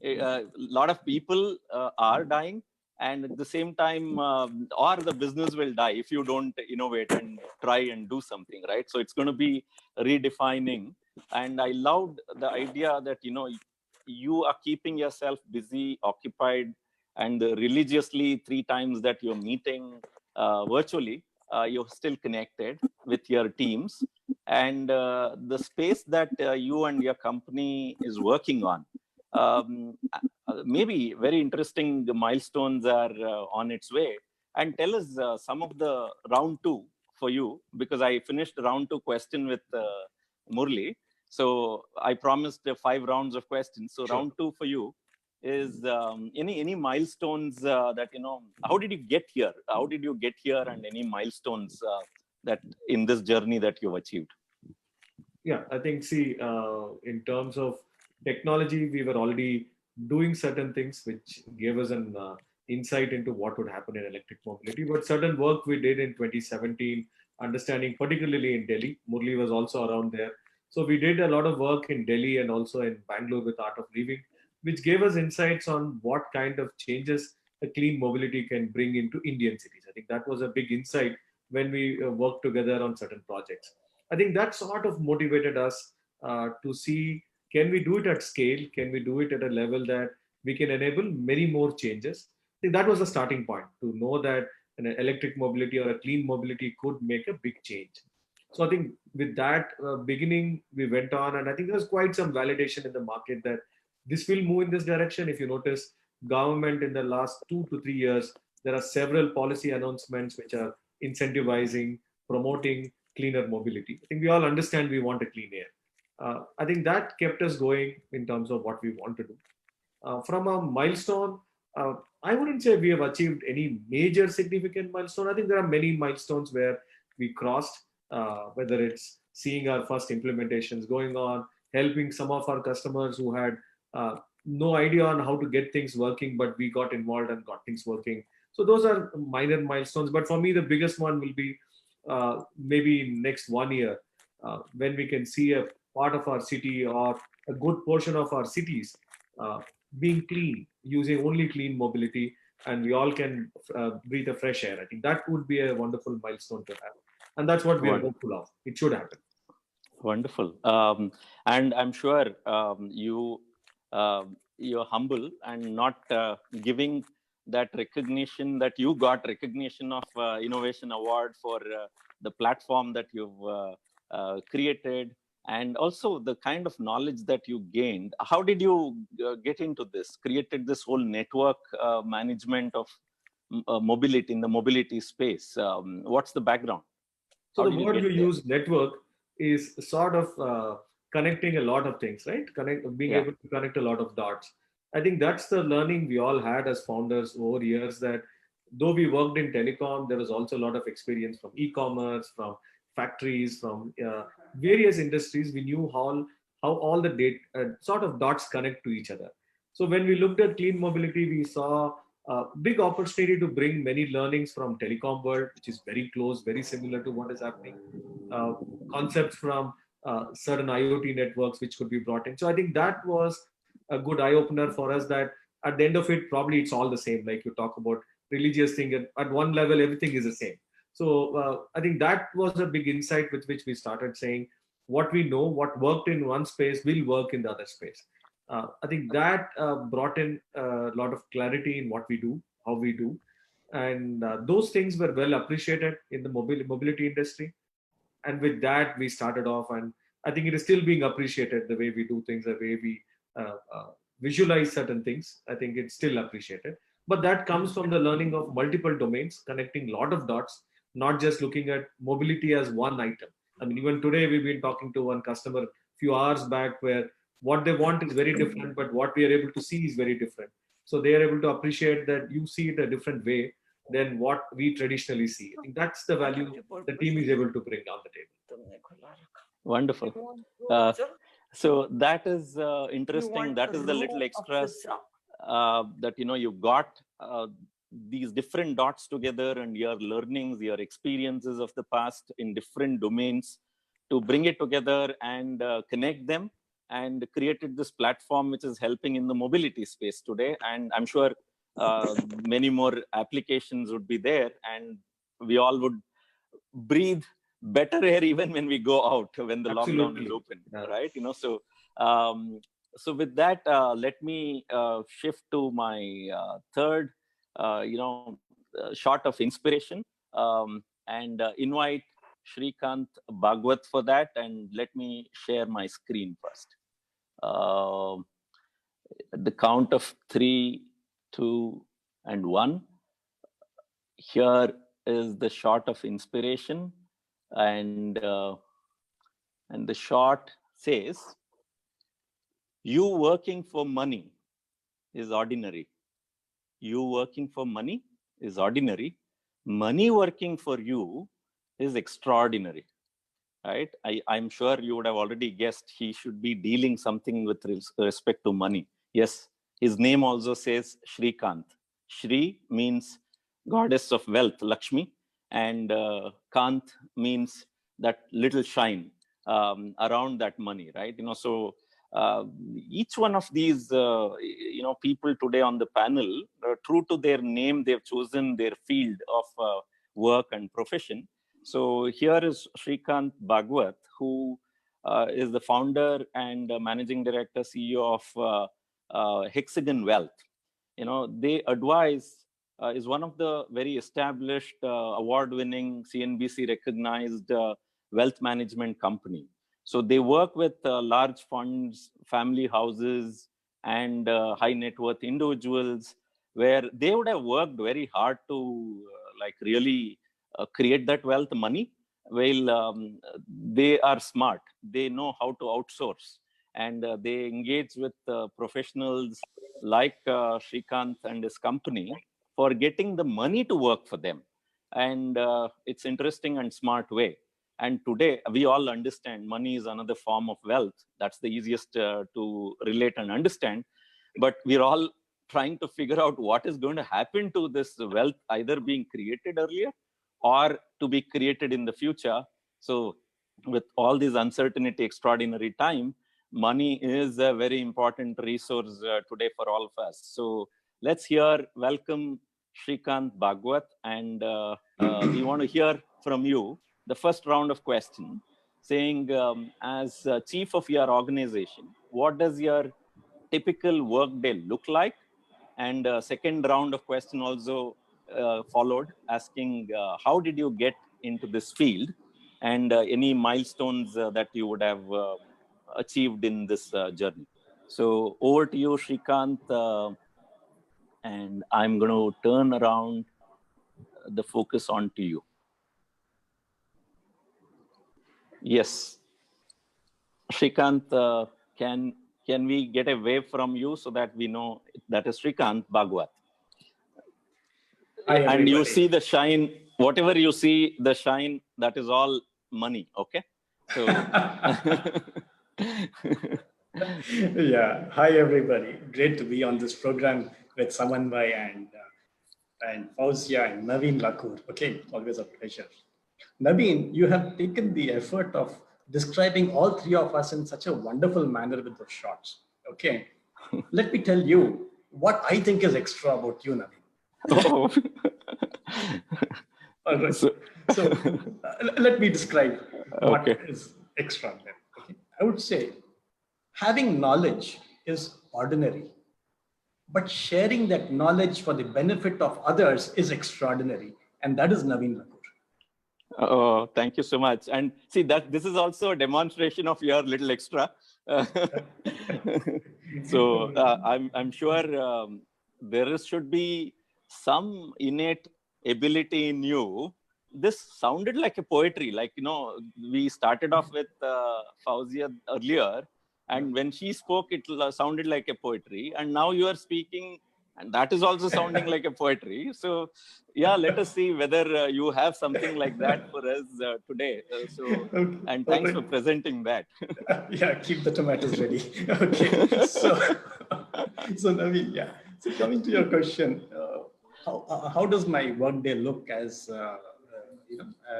A lot of people are dying, and at the same time, or the business will die if you don't innovate and try and do something, right? So it's going to be redefining. And I loved the idea that you are keeping yourself busy, occupied, and religiously 3 times that you're meeting virtually, you're still connected with your teams. And the space that you and your company is working on, maybe very interesting milestones are on its way. And tell us some of the round two for you, because I finished round two question with Murli. So I promised 5 rounds of questions. So Sure. Round two for you is any milestones that, how did you get here? How did you get here, and any milestones that in this journey that you've achieved? Yeah, I think, see, in terms of technology, we were already doing certain things which gave us an insight into what would happen in electric mobility. But certain work we did in 2017, understanding particularly in Delhi, Murli was also around there. So we did a lot of work in Delhi and also in Bangalore with Art of Living, which gave us insights on what kind of changes a clean mobility can bring into Indian cities. I think that was a big insight when we worked together on certain projects. I think that sort of motivated us to see, can we do it at scale? Can we do it at a level that we can enable many more changes? I think that was the starting point, to know that an electric mobility or a clean mobility could make a big change. So I think with that beginning, we went on, and I think there was quite some validation in the market that this will move in this direction. If you notice, government in the last 2 to 3 years, there are several policy announcements which are incentivizing, promoting cleaner mobility. I think we all understand we want a clean air. I think that kept us going in terms of what we want to do. From a milestone, I wouldn't say we have achieved any major significant milestone. I think there are many milestones where we crossed, whether it's seeing our first implementations going on, helping some of our customers who had no idea on how to get things working, but we got involved and got things working. So those are minor milestones. But for me, the biggest one will be maybe next 1 year, when we can see a part of our city or a good portion of our cities being clean, using only clean mobility, and we all can breathe a fresh air. I think that would be a wonderful milestone to have. And that's what we are hopeful of. It should happen. Wonderful. And I'm sure you're humble and not giving that recognition that you got recognition of innovation award for the platform that you've created, and also the kind of knowledge that you gained. How did you get into this, created this whole network management of mobility in the mobility space? What's the background? So the word you use, network, is sort of connecting a lot of things, right? Being able to connect a lot of dots. I think that's the learning we all had as founders over years, that though we worked in telecom, there was also a lot of experience from e-commerce, from factories, from various industries. We knew how all the data sort of dots connect to each other. So when we looked at clean mobility, we saw a big opportunity to bring many learnings from telecom world, which is very close, very similar to what is happening. Uh, Concepts from certain IoT networks which could be brought in. So I think that was a good eye opener for us, that at the end of it, probably it's all the same. Like you talk about religious thing, at one level, everything is the same. So I think that was a big insight with which we started saying what we know, what worked in one space will work in the other space. I think that brought in a lot of clarity in what we do, how we do. And those things were well appreciated in the mobility industry. And with that, we started off. And I think it is still being appreciated, the way we do things, the way we visualize certain things. I think it's still appreciated. But that comes from the learning of multiple domains, connecting a lot of dots, not just looking at mobility as one item. I mean, even today, we've been talking to one customer a few hours back where what they want is very different, but what we are able to see is very different. So they are able to appreciate that you see it a different way than what we traditionally see. I think that's the value the team is able to bring on the table. Wonderful. So that is interesting. That is the little extras that you got these different dots together, and your learnings, your experiences of the past in different domains, to bring it together and connect them, and created this platform which is helping in the mobility space today. And I'm sure many more applications would be there, and we all would breathe better air even when we go out, when the lockdown is open, right? So with that, let me shift to my third shot of inspiration, and invite Shrikant Bhagwat for that. And let me share my screen first. At the count of 3, 2, and 1, here is the shot of inspiration. And the shot says, you working for money is ordinary. You working for money is ordinary. Money working for you is extraordinary. Right? I'm sure you would have already guessed he should be dealing something with respect to money. Yes, his name also says Shrikant. Shri means goddess of wealth, Lakshmi, and Kant means that little shine around that money, right? So each one of these people today on the panel, true to their name, they've chosen their field of work and profession. So here is Shrikant Bhagwat, who is the founder and managing director, CEO of Hexagon Wealth. They advise, is one of the very established, award-winning, CNBC recognized wealth management company. So they work with large funds, family houses, and high net worth individuals, where they would have worked very hard to really create that wealth, money. Well, they are smart. They know how to outsource, and they engage with professionals like Shrikant and his company for getting the money to work for them. And it's interesting and smart way. And today we all understand money is another form of wealth. That's the easiest to relate and understand. But we're all trying to figure out what is going to happen to this wealth, either being created earlier or to be created in the future. So with all this uncertainty, extraordinary time, money is a very important resource today for all of us. So let's welcome Shrikant Bhagwat, and we want to hear from you the first round of question, saying, as chief of your organization, what does your typical work day look like? And second round of question also followed, asking how did you get into this field, and any milestones that you would have achieved in this journey. So over to you, Shrikant, and I'm going to turn around the focus on to you. Yes, Shrikant, can we get a wave from you so that we know that is Shrikant Bhagwat? Hi, And you everybody. see the shine, whatever you see, the shine, that is all money, okay? So, Yeah. Hi, everybody. Great to be on this program with Samanvay and Fauzia and Naveen Lakur. Okay, always a pleasure. Naveen, you have taken the effort of describing all three of us in such a wonderful manner with those shots. Okay, let me tell you what I think is extra about you, Naveen. oh. All right. So, Let me describe what okay. is extra there. Okay, I would say having knowledge is ordinary, but sharing that knowledge for the benefit of others is extraordinary, and that is Naveen Lakur. Oh, thank you so much. And see that this is also a demonstration of your little extra. So I'm sure should be some innate ability in you. This sounded like a poetry. Like, we started off with Fauzia earlier, and when she spoke, it sounded like a poetry. And now you are speaking, and that is also sounding like a poetry. So, yeah, let us see whether you have something like that for us today. Okay. And All thanks for right. presenting that. Yeah, keep the tomatoes ready. Okay, so Naveen, yeah. So coming to your question, how does my workday look as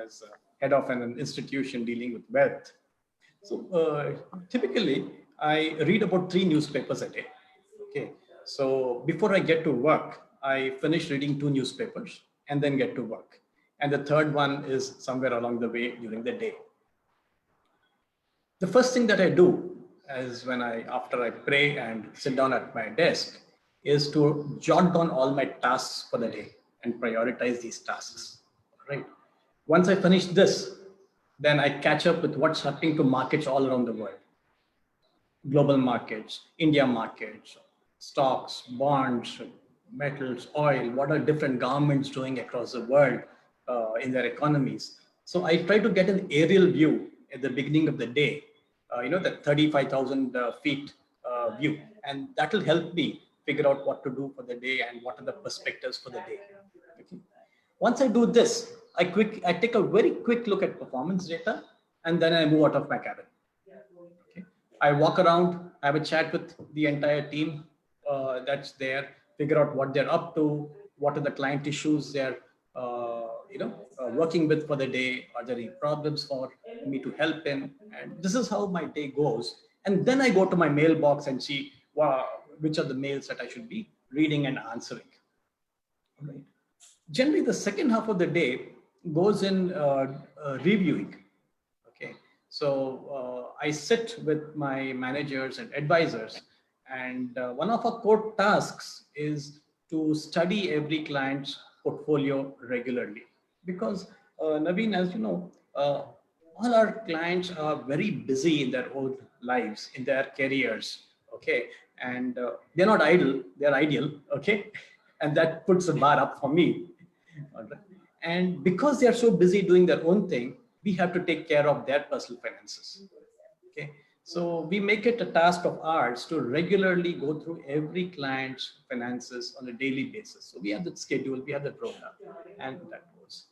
as head of an institution dealing with wealth? So typically, I read about 3 newspapers a day. Okay, so before I get to work, I finish reading 2 newspapers and then get to work, and the third one is somewhere along the way during the day. The first thing that I do is after I pray and sit down at my desk is to jot down all my tasks for the day and prioritize these tasks. Right. Once I finish this, then I catch up with what's happening to markets all around the world. Global markets, India markets, stocks, bonds, metals, oil, what are different governments doing across the world in their economies. So I try to get an aerial view at the beginning of the day, that 35,000 feet view. And that will help me figure out what to do for the day and what are the perspectives for the day. Okay. Once I do this, I take a very quick look at performance data, and then I move out of my cabin. Okay. I walk around, I have a chat with the entire team that's there, figure out what they're up to, what are the client issues they're working with for the day, are there any problems for me to help in, and this is how my day goes. And then I go to my mailbox and see which are the mails that I should be reading and answering. Right. Generally, the second half of the day goes in reviewing. Okay, so I sit with my managers and advisors, and one of our core tasks is to study every client's portfolio regularly. Because Naveen, as you know, all our clients are very busy in their own lives, in their careers. Okay, and they're not idle; they're ideal. Okay, and that puts the bar up for me. All right. And because they are so busy doing their own thing, we have to take care of their personal finances. Okay. So we make it a task of ours to regularly go through every client's finances on a daily basis. So we have the schedule, we have the program, and that goes.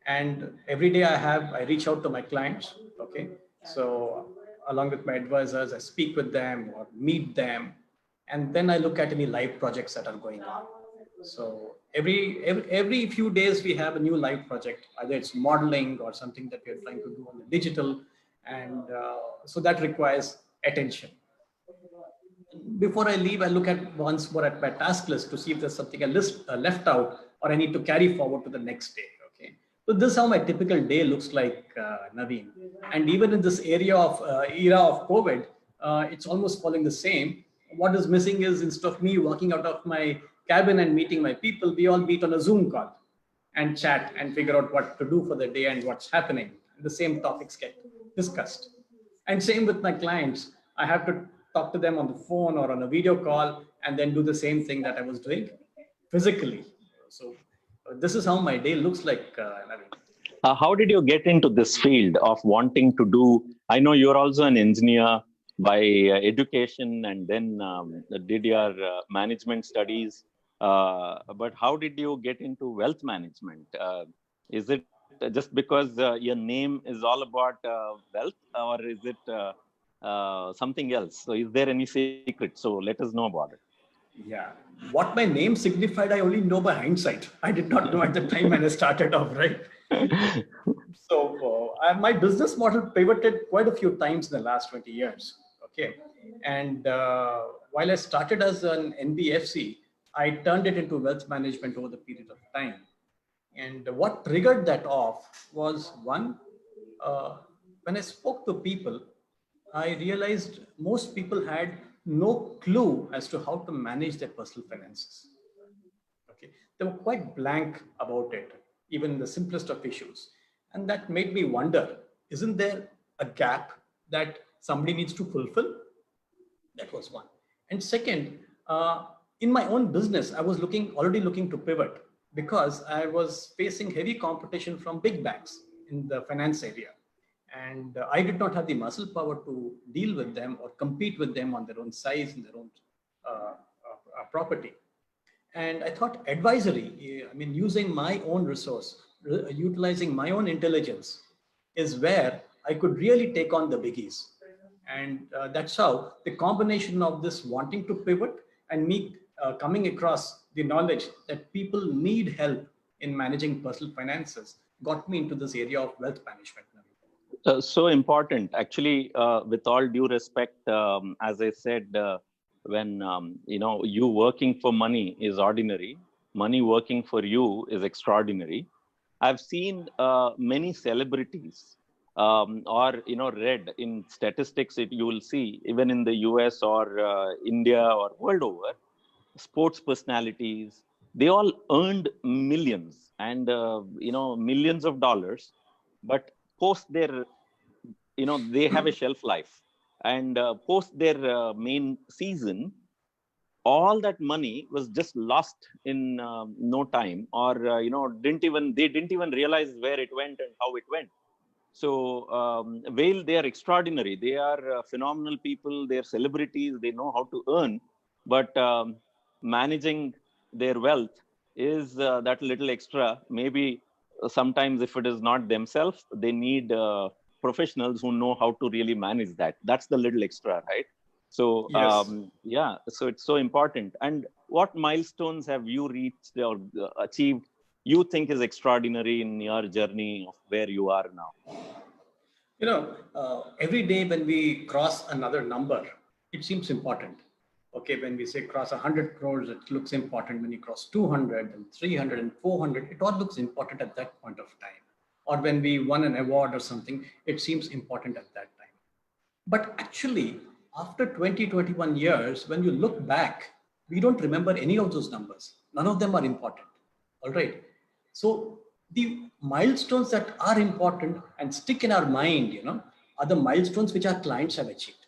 And every day I reach out to my clients. Okay. So along with my advisors, I speak with them or meet them. And then I look at any live projects that are going on. So every few days we have a new live project, either it's modeling or something that we're trying to do on the digital, and so that requires attention. Before I leave, I look at once more at my task list to see if there's something left out or I need to carry forward to the next day. Okay, so this is how my typical day looks like, Naveen. And even in this era of COVID, it's almost following the same. What is missing is instead of me walking out of my cabin and meeting my people, we all meet on a Zoom call and chat and figure out what to do for the day and what's happening. The same topics get discussed. And same with my clients. I have to talk to them on the phone or on a video call and then do the same thing that I was doing physically. So this is how my day looks like, Naveen. How did you get into this field of wanting to do I know you're also an engineer by education, and then did your management studies. But how did you get into wealth management? Is it just because your name is all about wealth, or is it something else? So, is there any secret? So, let us know about Yeah. What my name signified, I only know by hindsight. I did not know at the time when I started off, right? it. So my business model pivoted quite a few times in the last 20 years. Okay. And while I started as an NBFC, I turned it into wealth management over the period of time. And what triggered that off was one, uh, when I spoke to people, I realized most people had no clue as to how to manage their personal finances. Okay, they were quite blank about it, even the simplest of issues. And that made me wonder, isn't there a gap that somebody needs to fulfill? That was one. And second, in my own business, I was already looking to pivot because I was facing heavy competition from big banks in the finance area. And I did not have the muscle power to deal with them or compete with them on their own size and their own property. And I thought advisory, I mean, using my own resource, utilizing my own intelligence is where I could really take on the biggies. And that's how the combination of this wanting to pivot and me coming across the knowledge that people need help in managing personal finances got me into this area of wealth management. So important, actually. With all due respect, as I said, when you working for money is ordinary, money working for you is extraordinary. I've seen many celebrities, or read in statistics. You will see even in the US or India or world over, sports personalities. They all earned millions and millions of dollars, but post their they have a shelf life, and post their main season, all that money was just lost in no time, or they didn't even realize where it went and how it went. So while they are extraordinary, they are phenomenal people, they're celebrities, they know how to earn, but managing their wealth is that little extra. Maybe sometimes if it is not themselves, they need professionals who know how to really manage that. That's the little extra, right? So Yes. yeah, so it's so important. And what milestones have you reached or achieved you think is extraordinary in your journey of where you are now? Every day when we cross another number, it seems important. Okay, when we say cross 100 crores, it looks important. When you cross 200 and 300 and 400, it all looks important at that point of time. Or when we won an award or something, it seems important at that time. But actually, after 20, 21 years, when you look back, we don't remember any of those numbers. None of them are important. All right. So the milestones that are important and stick in our mind, are the milestones which our clients have achieved.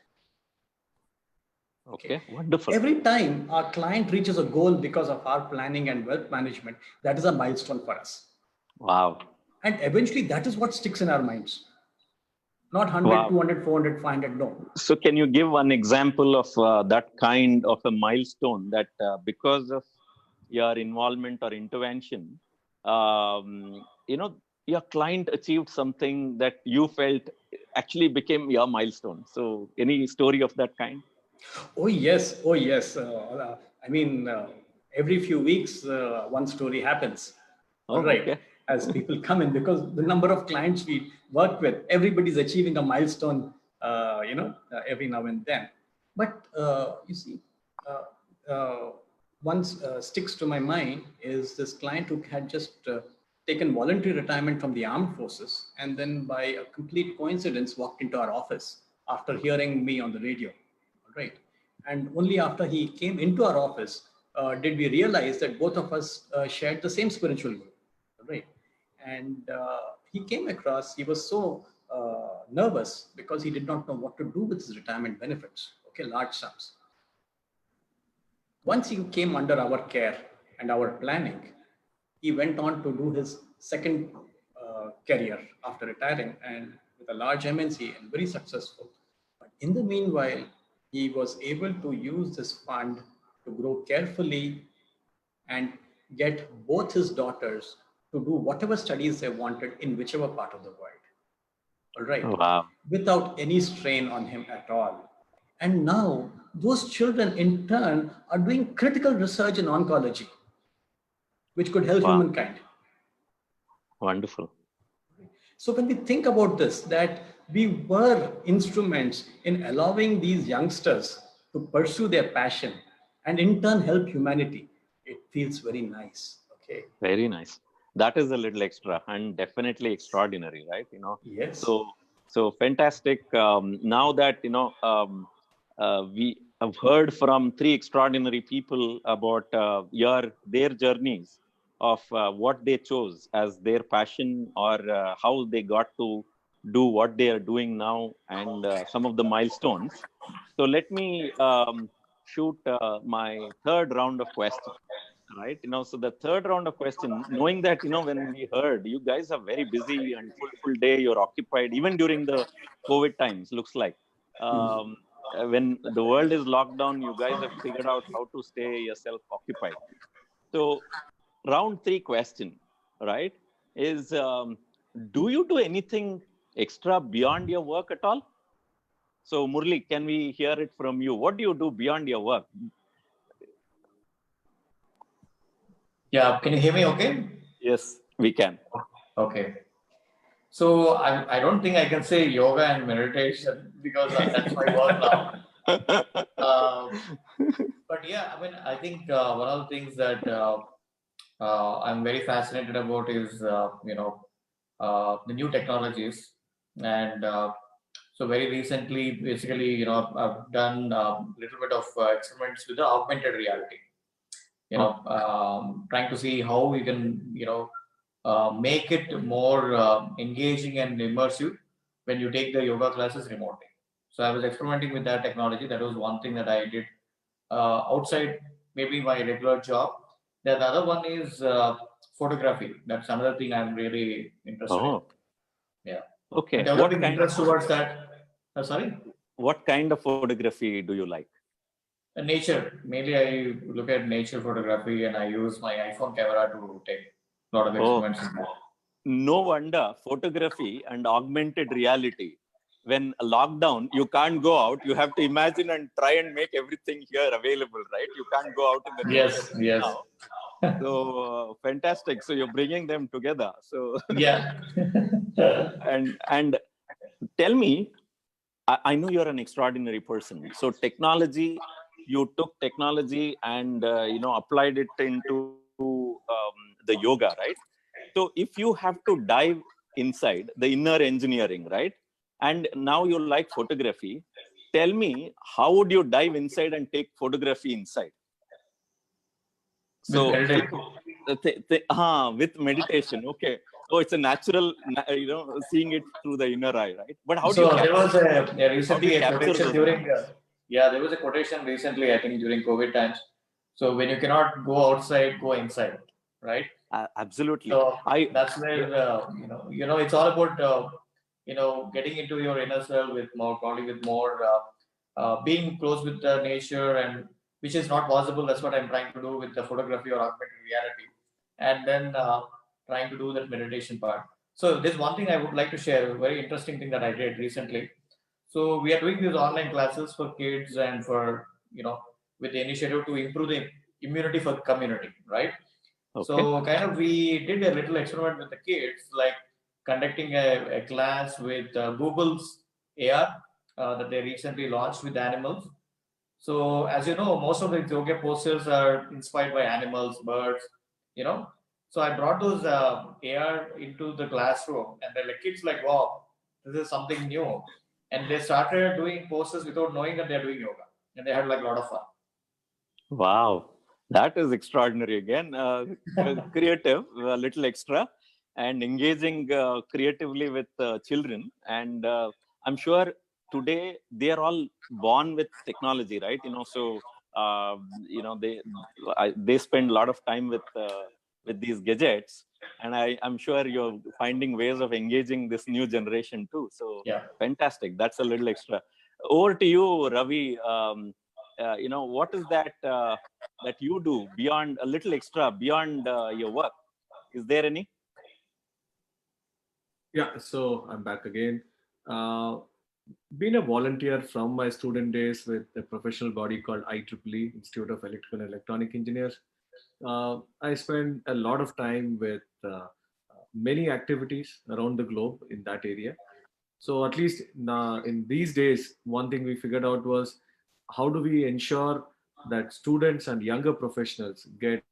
Okay, wonderful. Every time our client reaches a goal because of our planning and wealth management, that is a milestone for us. Wow. And eventually that is what sticks in our minds. Not 100, Wow. 200, 400, 500, no. So can you give one example of that kind of a milestone that because of your involvement or intervention, your client achieved something that you felt actually became your milestone? So any story of that kind? Oh, yes. Oh, yes. Every few weeks, one story happens. All Oh, right. okay. As people come in, because the number of clients we work with, everybody's achieving a milestone, every now and then. But you see, one sticks to my mind is this client who had just taken voluntary retirement from the armed forces, and then by a complete coincidence walked into our office after hearing me on the radio. All right. And only after he came into our office did we realize that both of us shared the same spiritual goal. All right. And he came across, he was so nervous because he did not know what to do with his retirement benefits. Okay, large sums. Once he came under our care and our planning, he went on to do his second career after retiring, and with a large MNC and very successful. But in the meanwhile, he was able to use this fund to grow carefully and get both his daughters to do whatever studies they wanted in whichever part of the world. All right. Wow. Without any strain on him at all. And now those children in turn are doing critical research in oncology, which could help Wow. humankind. Wonderful. So when we think about this, that we were instruments in allowing these youngsters to pursue their passion and in turn help humanity, it feels very nice. Okay. Very nice. That is a little extra and definitely extraordinary, right? Yes. So fantastic. Now that, we have heard from three extraordinary people about their journeys of what they chose as their passion, or how they got to do what they are doing now, and some of the milestones. So let me shoot my third round of questions. Right. So the third round of question, knowing that, when we heard you guys are very busy and full day, you're occupied, even during the COVID times, looks like. When the world is locked down, you guys have figured out how to stay yourself occupied. So round three question, right, is do you do anything extra beyond your work at all? So Murli, can we hear it from you? What do you do beyond your work? Yeah, can you hear me okay? Yes, we can. Okay. So I don't think I can say yoga and meditation because that's my work now. But yeah, I mean, I think one of the things that I'm very fascinated about is, the new technologies. And so very recently, basically, I've done a little bit of experiments with the augmented reality. Trying to see how we can, make it more engaging and immersive when you take the yoga classes remotely. So I was experimenting with that technology. That was one thing that I did outside maybe my regular job. The other one is photography. That's another thing I'm really interested in. Yeah. Okay. Developing interest towards that. Sorry? What kind of photography do you like? Nature. Mainly I look at nature photography and I use my iPhone camera to take a lot of experiments. No wonder photography and augmented reality. When lockdown, you can't go out. You have to imagine and try and make everything here available, right? You can't go out in the Yes. now. So fantastic. So you're bringing them together. So yeah. and tell me, I know you're an extraordinary person. So you took technology and applied it into the yoga, right? So if you have to dive inside the inner engineering, right? And now you like photography, tell me, how would you dive inside and take photography inside? So with meditation, okay. Oh, it's a natural, seeing it through the inner eye, right? But how do you there was recently a capture quotation those during, there was a quotation recently, I think during COVID times. So when you cannot go outside, go inside, right? Absolutely. So that's where, it's all about, getting into your inner self with more, probably with more, being close with the nature, and which is not possible. That's what I'm trying to do with the photography or augmented reality. And then trying to do that meditation part. So there's one thing I would like to share, a very interesting thing that I did recently. So we are doing these online classes for kids and for, with the initiative to improve the immunity for community, right? Okay. So kind of we did a little experiment with the kids, like conducting a class with Google's AR that they recently launched with animals. So as you know, most of the yoga postures are inspired by animals, birds, So I brought those AR into the classroom, and the kids like, wow, this is something new. And they started doing poses without knowing that they're doing yoga, and they had like a lot of fun. Wow, that is extraordinary. Again, creative, a little extra, and engaging creatively with children. And I'm sure today they are all born with technology, right? So they spend a lot of time with with these gadgets, and I'm sure you're finding ways of engaging this new generation too. So Yeah. fantastic. That's a little extra. Over to you, Ravi. What is that that you do beyond a little extra beyond your work? Is there any? Yeah, so I'm back again. Uh, been a volunteer from my student days with a professional body called IEEE, Institute of Electrical and Electronic Engineers. I spend a lot of time with many activities around the globe in that area. So at least in these days, one thing we figured out was how do we ensure that students and younger professionals get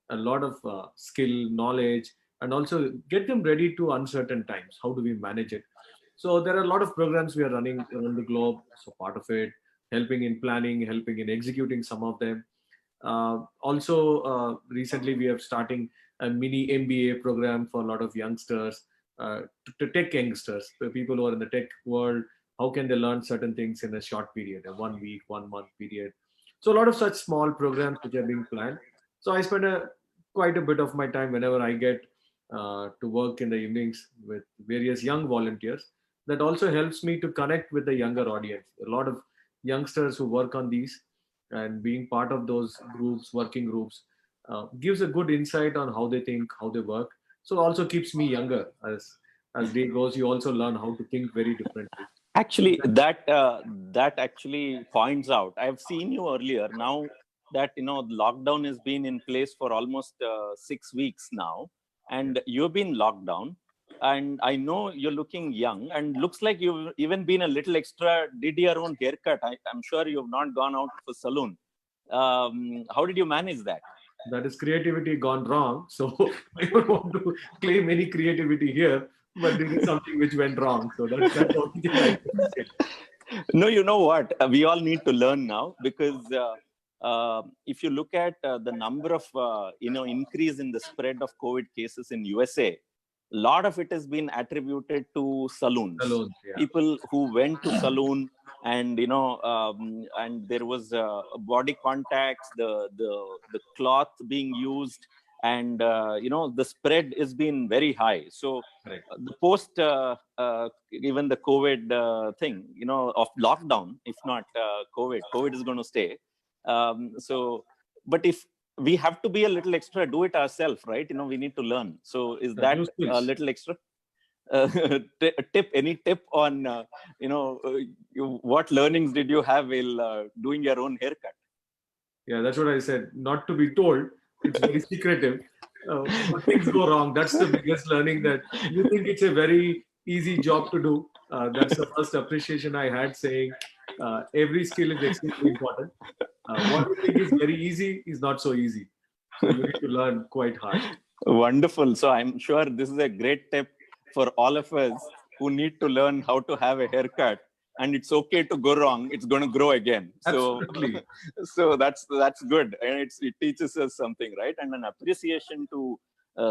a lot of skill, knowledge, and also get them ready to uncertain times. How do we manage it? So there are a lot of programs we are running around the globe. So part of it, helping in planning, helping in executing some of them. Recently we are starting a mini MBA program for a lot of youngsters, to tech youngsters, the people who are in the tech world. How can they learn certain things in a short period, a 1 week, 1 month period? So a lot of such small programs which are being planned. So I spend quite a bit of my time whenever I get to work in the evenings with various young volunteers. That also helps me to connect with the younger audience. A lot of youngsters who work on these, and being part of those groups, working groups, gives a good insight on how they think, how they work. So also keeps me younger. As day goes, you also learn how to think very differently. Actually, that actually points out. I've seen you earlier. Now that lockdown has been in place for almost 6 weeks now, and you've been locked down, and I know you're looking young, and looks like you've even been a little extra. Did your own haircut? I'm sure you've not gone out for salon. How did you manage that? That is creativity gone wrong. So I don't want to claim any creativity here, but this is something which went wrong. So that's the only thing I can say. No, you know what? We all need to learn now, because if you look at the number of increase in the spread of COVID cases in USA, a lot of it has been attributed to saloons. Alone, yeah. People who went to saloon, and and there was body contacts, the cloth being used, and the spread has been very high. So Correct. the post even the COVID thing, of lockdown, if not COVID is going to stay. So but if we have to be a little extra, do it ourselves, right? We need to learn. So is that New a skills. little extra? Any tip on what learnings did you have while doing your own haircut? Yeah, that's what I said. Not to be told. It's very secretive. But things go wrong. That's the biggest learning, that you think it's a very easy job to do. That's the first appreciation I had, saying every skill is extremely important. What you think is very easy is not so easy. So you need to learn quite hard. Wonderful. So I'm sure this is a great tip for all of us who need to learn how to have a haircut. And it's okay to go wrong. It's going to grow again. So, Absolutely. so that's good, and it teaches us something, right? And an appreciation to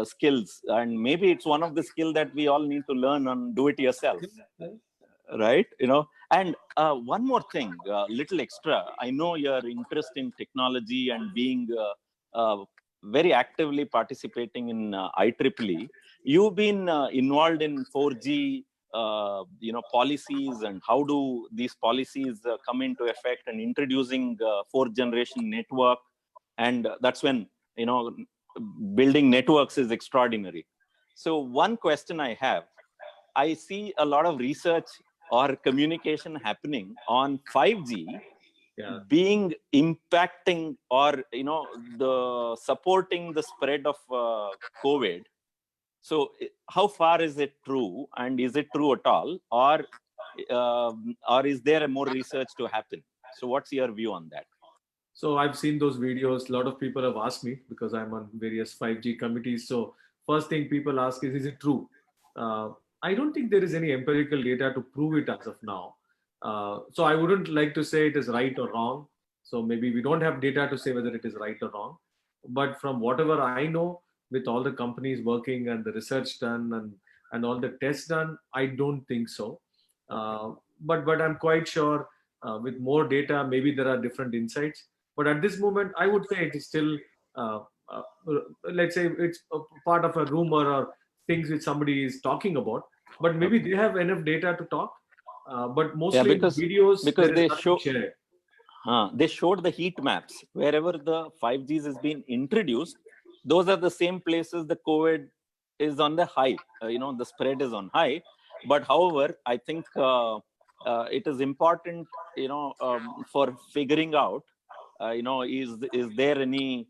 skills. And maybe it's one of the skill that we all need to learn and do it yourself, right? And one more thing, little extra. I know your interest in technology and being very actively participating in IEEE. You've been involved in 4G policies, and how do these policies come into effect, and introducing fourth generation network. And that's when building networks is extraordinary. So one question I have, I see a lot of research or communication happening on 5G, Yeah. being impacting, or the supporting the spread of COVID. So how far is it true, and is it true at all, or is there more research to happen? So what's your view on that? So I've seen those videos. A lot of people have asked me, because I'm on various 5G committees. So first thing people ask is it true? Uh, I don't think there is any empirical data to prove it as of now. So I wouldn't like to say it is right or wrong. So maybe we don't have data to say whether it is right or wrong. But from whatever I know, with all the companies working and the research done, and all the tests done, I don't think so. But I'm quite sure with more data, maybe there are different insights. But at this moment, I would say it is still let's say it's a part of a rumor or things which somebody is talking about, but maybe they have enough data to talk. But mostly in videos, because there is nothing shared. They showed the heat maps wherever the 5Gs has been introduced. Those are the same places the COVID is on the high. The spread is on high. But however, I think it is important, for figuring out, is there any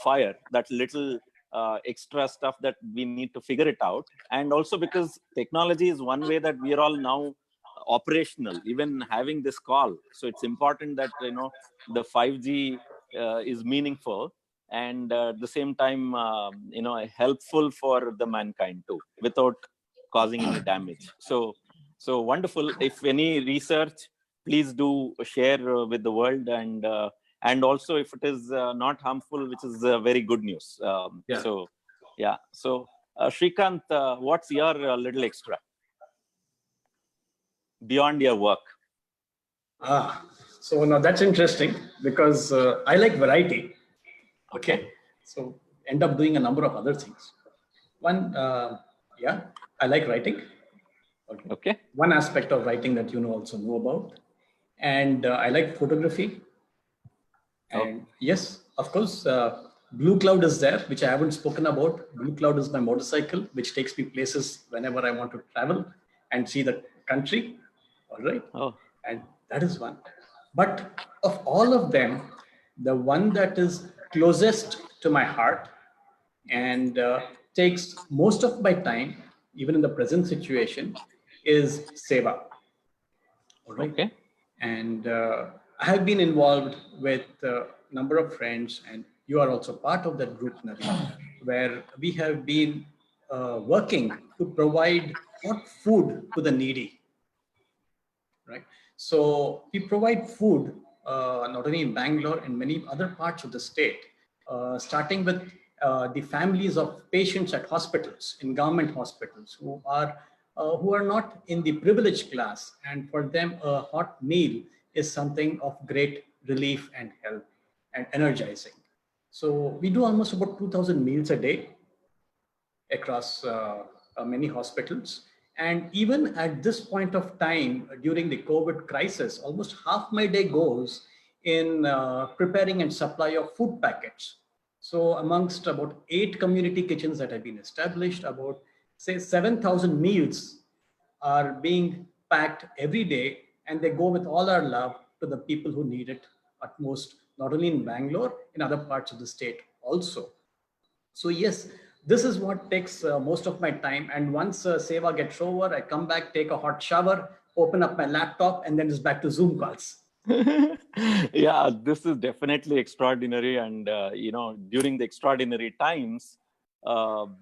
fire, that little extra stuff that we need to figure it out. And also because technology is one way that we are all now operational, even having this call. So it's important that the 5G is meaningful, and at the same time helpful for the mankind too, without causing any damage. So wonderful. If any research, please do share with the world, and also if it is not harmful, which is very good news. So Shrikant, what's your little extra beyond your work? So now that's interesting, because I like variety. Okay. So end up doing a number of other things. One, I like writing. Okay. One aspect of writing that also know about. And I like photography. And yes, of course, Blue Cloud is there, which I haven't spoken about. Blue Cloud is my motorcycle, which takes me places whenever I want to travel and see the country. All right. And that is one. But of all of them, the one that is closest to my heart and takes most of my time, even in the present situation, is Seva. All right. Okay. And I have been involved with a number of friends, and you are also part of that group, Naren, where we have been working to provide hot food to the needy. Right. So we provide food not only in Bangalore and many other parts of the state, starting with the families of patients at hospitals, in government hospitals, who are not in the privileged class, and for them a hot meal is something of great relief and help and energizing. So we do almost about 2,000 meals a day across many hospitals. And even at this point of time, during the COVID crisis, almost half my day goes in preparing and supply of food packets. So amongst about 8 community kitchens that have been established, about say 7,000 meals are being packed every day, and they go with all our love to the people who need it at most, not only in Bangalore, in other parts of the state also. So yes, this is what takes most of my time. And once Seva gets over, I come back, take a hot shower, open up my laptop, and then it's back to Zoom calls. Yeah, this is definitely extraordinary. And, during the extraordinary times,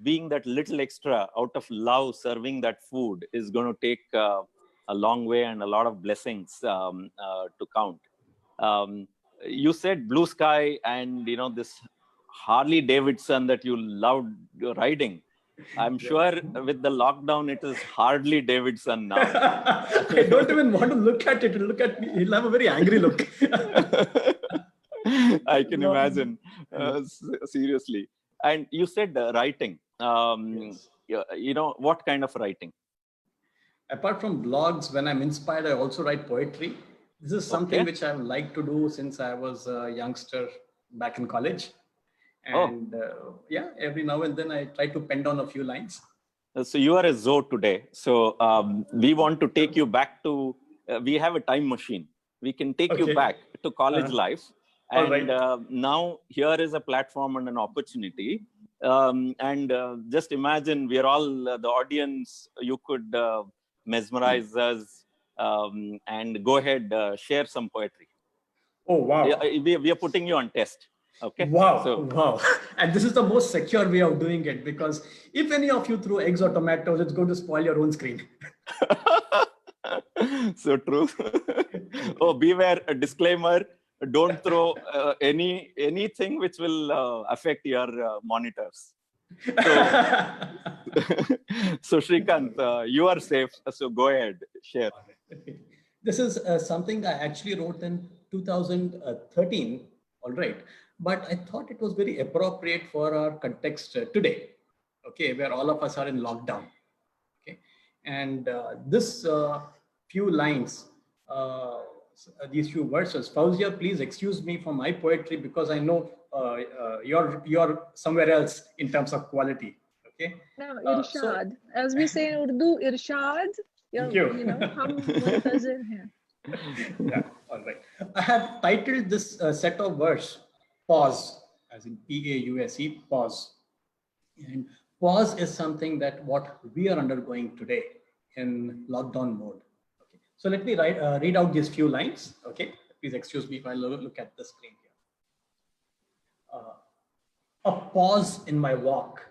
being that little extra out of love, serving that food is going to take a long way and a lot of blessings to count. You said blue sky and, this Harley Davidson that you loved riding. I'm sure with the lockdown, it is hardly Davidson now. I don't even want to look at it. Look at me. He'll have a very angry look. I can imagine. Seriously. And you said writing. Yes. What kind of writing? Apart from blogs, when I'm inspired, I also write poetry. This is something which I've liked to do since I was a youngster back in college. And every now and then I try to pen down a few lines. So you are a Zoe today. So we want to take you back to, we have a time machine. We can take you back to college life. And now here is a platform and an opportunity. Just imagine, we are all the audience. You could mesmerize us and go ahead, share some poetry. Oh, wow. We are putting you on test. Okay. Wow. And this is the most secure way of doing it, because if any of you throw eggs or tomatoes, it's going to spoil your own screen. So true. Oh, beware, a disclaimer. Don't throw anything which will affect your monitors. So Shrikant, you are safe. So go ahead, share. This is something I actually wrote in 2013. All right. but I thought it was very appropriate for our context today, okay, where all of us are in lockdown. Okay, and this few lines, these few verses. Fauzia, please excuse me for my poetry because I know you're somewhere else in terms of quality. Okay, No, so Irshad. As we say in Urdu, Irshad. thank You know, you. hum muntazir hain. Yeah, all right. I have titled this set of verse Pause, as in P-A-U-S-E, pause. And pause is something that what we are undergoing today in lockdown mode. Okay. So let me read out these few lines. Okay. Please excuse me if I look at the screen here. A pause in my walk.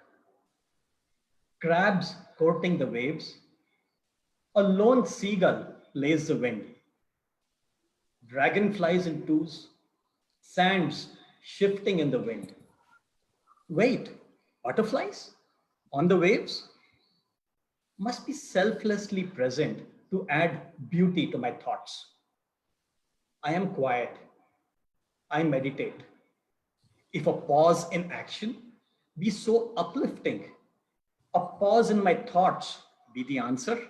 Crabs courting the waves. A lone seagull lays the wind. Dragonflies in twos. Sands shifting in the wind. Wait, butterflies on the waves must be selflessly present to add beauty to my thoughts. I am quiet. I meditate. If a pause in action be so uplifting, a pause in my thoughts be the answer.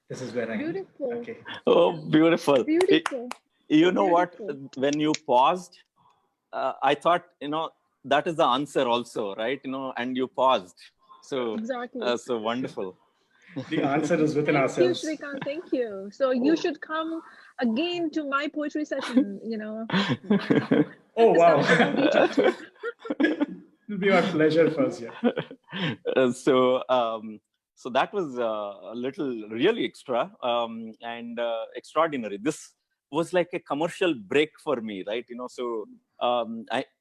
This is where I am. Beautiful. Okay. Oh, beautiful. Beautiful. You know what? Beautiful. When you paused, I thought, that is the answer also, right? And you paused. So, Exactly. so wonderful. The answer is within Thank you, ourselves. Shrikant. Thank you. So you should come again to my poetry session, Oh, wow. Discuss about each of you. It'll be my pleasure, Fazia. So that was a little really extra and extraordinary. This was like a commercial break for me, right? So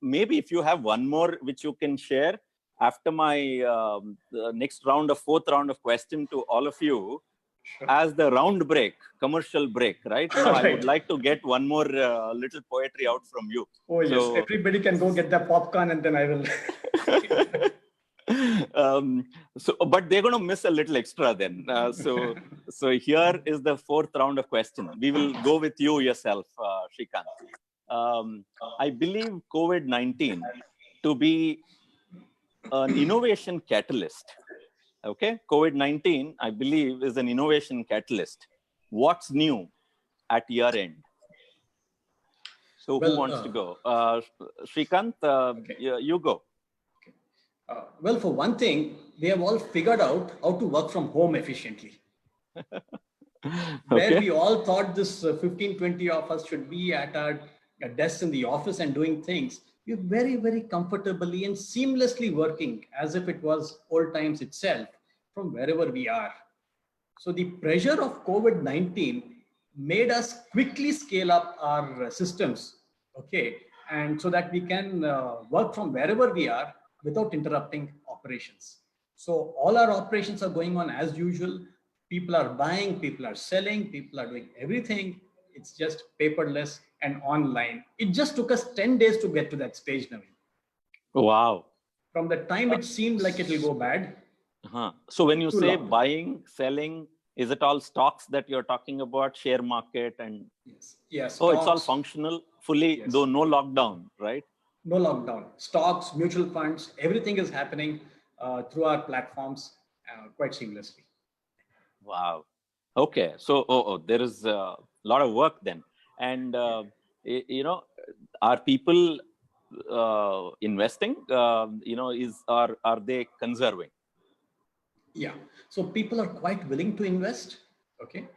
maybe if you have one more which you can share after my the next round of fourth round of question to all of you. Sure. As the round break, commercial break, right? I Right. would like to get one more little poetry out from you. Oh, yes. So, everybody can go get their popcorn and then I will. But they're going to miss a little extra then. So here is the fourth round of question. We will go with you yourself, Shrikant. I believe COVID-19 to be an innovation catalyst. Okay, COVID-19, I believe, is an innovation catalyst. What's new at year end? So who wants to go? Shrikant, Okay. you go. Well, for one thing, we have all figured out how to work from home efficiently. Where we all thought this 15, 20 of us should be at our desks in the office and doing things, we're very, very comfortably and seamlessly working as if it was old times itself from wherever we are. So the pressure of COVID-19 made us quickly scale up our systems, okay, and so that we can work from wherever we are without interrupting operations. So all our operations are going on as usual. People are buying, people are selling, people are doing everything. It's just paperless and online. It just took us 10 days to get to that stage, Naveen. Wow. From the time it seemed like it will go bad. So when you say lockdown. buying, selling, is it all stocks that you're talking about, share market and? Yes. Yes. Oh, it's all functional, fully, Yes. though no lockdown, right? No lockdown. Stocks, mutual funds, everything is happening through our platforms quite seamlessly. Wow. Okay. So there is a lot of work then. And, are people investing? Are they conserving? Yeah. So people are quite willing to invest. Okay.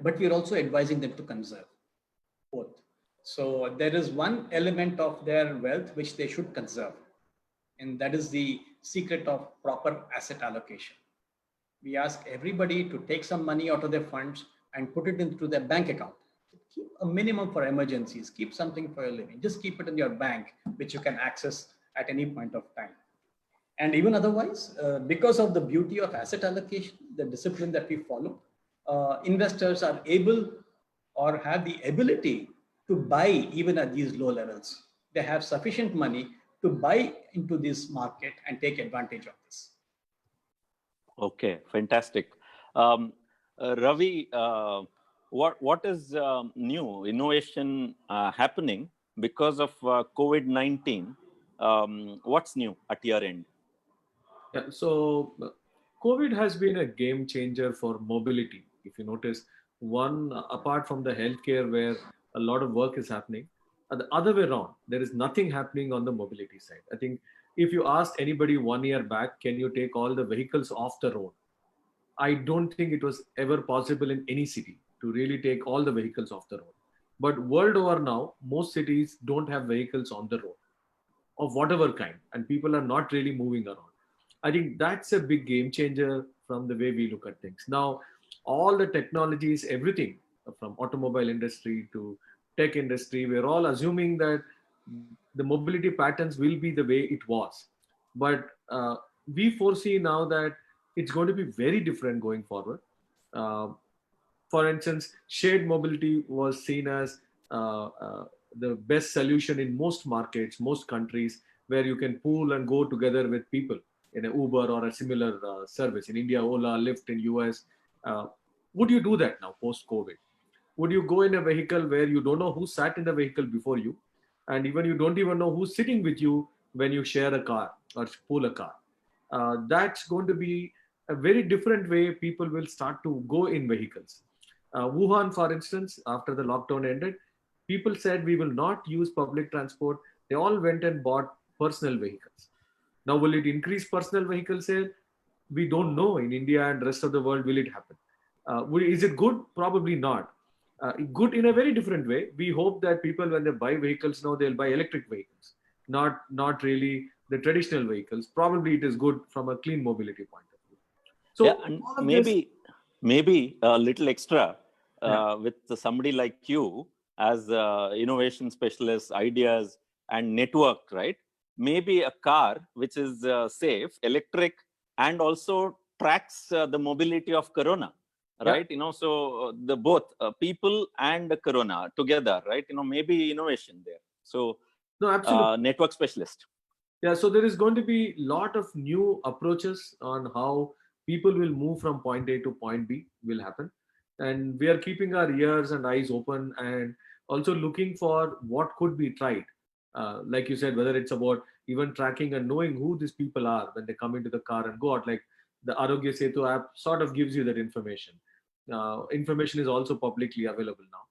But we're also advising them to conserve both. So there is one element of their wealth which they should conserve. And that is the secret of proper asset allocation. We ask everybody to take some money out of their funds and put it into their bank account. Keep a minimum for emergencies, keep something for your living. Just keep it in your bank, which you can access at any point of time. And even otherwise, because of the beauty of asset allocation, the discipline that we follow, investors are able or have the ability to buy even at these low levels. They have sufficient money to buy into this market and take advantage of this. Okay, fantastic. Ravi, what is new innovation happening because of COVID-19? What's new at your end? Yeah, so COVID has been a game changer for mobility. If you notice, one apart from the healthcare where a lot of work is happening, the other way around, there is nothing happening on the mobility side. I think if you asked anybody 1 year back, can you take all the vehicles off the road? I don't think it was ever possible in any city to really take all the vehicles off the road. But world over now, most cities don't have vehicles on the road of whatever kind, and people are not really moving around. I think that's a big game changer from the way we look at things. Now, all the technologies, everything from automobile industry to tech industry, we're all assuming that the mobility patterns will be the way it was. But we foresee now that it's going to be very different going forward. Uh, for instance, shared mobility was seen as the best solution in most markets, most countries, where you can pool and go together with people in an Uber or a similar service. In India, Ola, Lyft in US. Uh, would you do that now post COVID? Would you go in a vehicle where you don't know who sat in the vehicle before you, and even you don't even know who's sitting with you when you share a car or pool a car? That's going to be a very different way people will start to go in vehicles. Wuhan, for instance, after the lockdown ended, people said we will not use public transport. They all went and bought personal vehicles. Now, will it increase personal vehicle sale? We don't know. In India and rest of the world, will it happen? Is it good? Probably not. Good in a very different way. We hope that people, when they buy vehicles now, they'll buy electric vehicles, not really the traditional vehicles. Probably it is good from a clean mobility point of view. So Yeah, and all of this, maybe a little extra yeah, with somebody like you as innovation specialist, ideas and network, right? Maybe a car which is safe, electric, and also tracks the mobility of Corona, yeah, right? So the both people and the Corona together, right? Maybe innovation there. So no, absolutely. network specialist. Yeah, so there is going to be a lot of new approaches on how people will move from point A to point B will happen. And we are keeping our ears and eyes open and also looking for what could be tried. Like you said, whether it's about even tracking and knowing who these people are when they come into the car and go out, like the Arogya Setu app sort of gives you that information. Information is also publicly available now.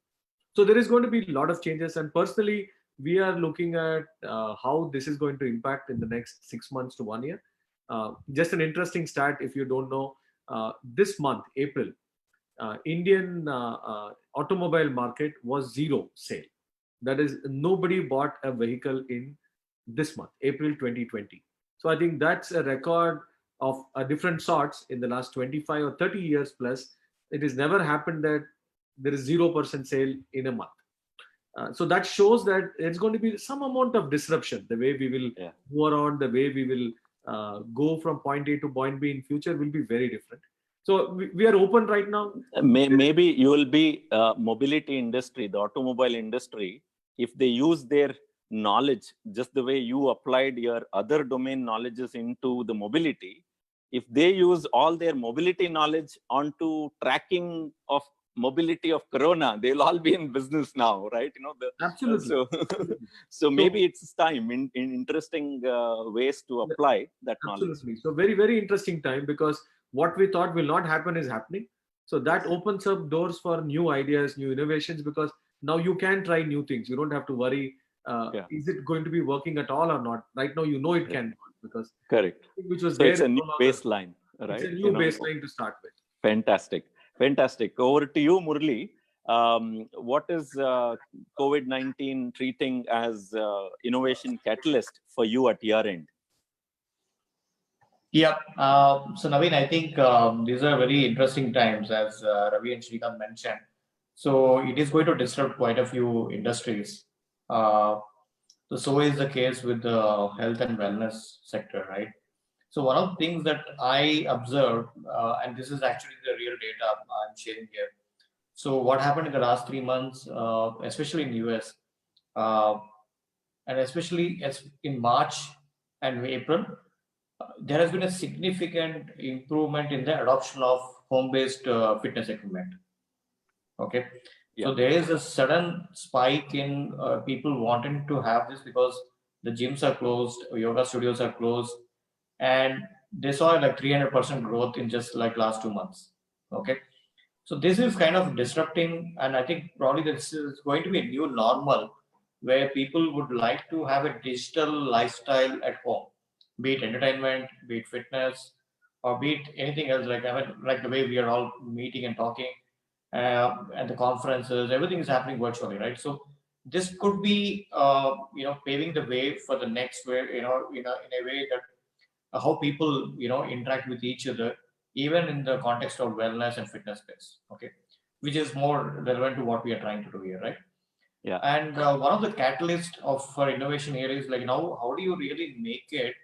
So there is going to be a lot of changes, and personally, we are looking at how this is going to impact in the next 6 months to 1 year. Just an interesting stat, if you don't know, this month, April, Indian automobile market was zero sale. That is, nobody bought a vehicle in this month, April 2020. So I think that's a record of different sorts in the last 25 or 30 years plus. It has never happened that there is 0% sale in a month. So that shows that it's going to be some amount of disruption. The way we will move around, the way we will go from point A to point B in future will be very different. So we are open right now. Maybe you will be mobility industry, the automobile industry, if they use their knowledge just the way you applied your other domain knowledges into the mobility. If they use all their mobility knowledge onto tracking of mobility of Corona, they'll all be in business now, right? Absolutely. So maybe it's time in interesting ways to apply that knowledge. Absolutely. So very, very interesting time, because what we thought will not happen is happening. So that opens up doors for new ideas, new innovations, because now you can try new things. You don't have to worry, is it going to be working at all or not? Right now, it can, because correct. Which was so there it's a new baseline, right? It's a new baseline to start with. Fantastic. Over to you, Murli. What is COVID-19 treating as innovation catalyst for you at your end? Yeah. So Naveen, I think these are very interesting times, as Ravi and Srikanth mentioned. So it is going to disrupt quite a few industries. So is the case with the health and wellness sector, right? So one of the things that I observed, and this is actually the real data I'm sharing here. So what happened in the last 3 months, especially in US, uh, and especially as in March and April, there has been a significant improvement in the adoption of home-based fitness equipment. Okay. Yeah. So there is a sudden spike in people wanting to have this because the gyms are closed, yoga studios are closed, and they saw like 300% growth in just like last 2 months. Okay. So this is kind of disrupting, and I think probably this is going to be a new normal where people would like to have a digital lifestyle at home, be it entertainment, be it fitness, or be it anything else. Like I mean, like the way we are all meeting and talking, and the conferences, everything is happening virtually, right? So this could be, paving the way for the next way, in a way that how people, interact with each other, even in the context of wellness and fitness space. Okay, which is more relevant to what we are trying to do here, right? Yeah. And one of the catalysts of for innovation here is like now, how do you really make it?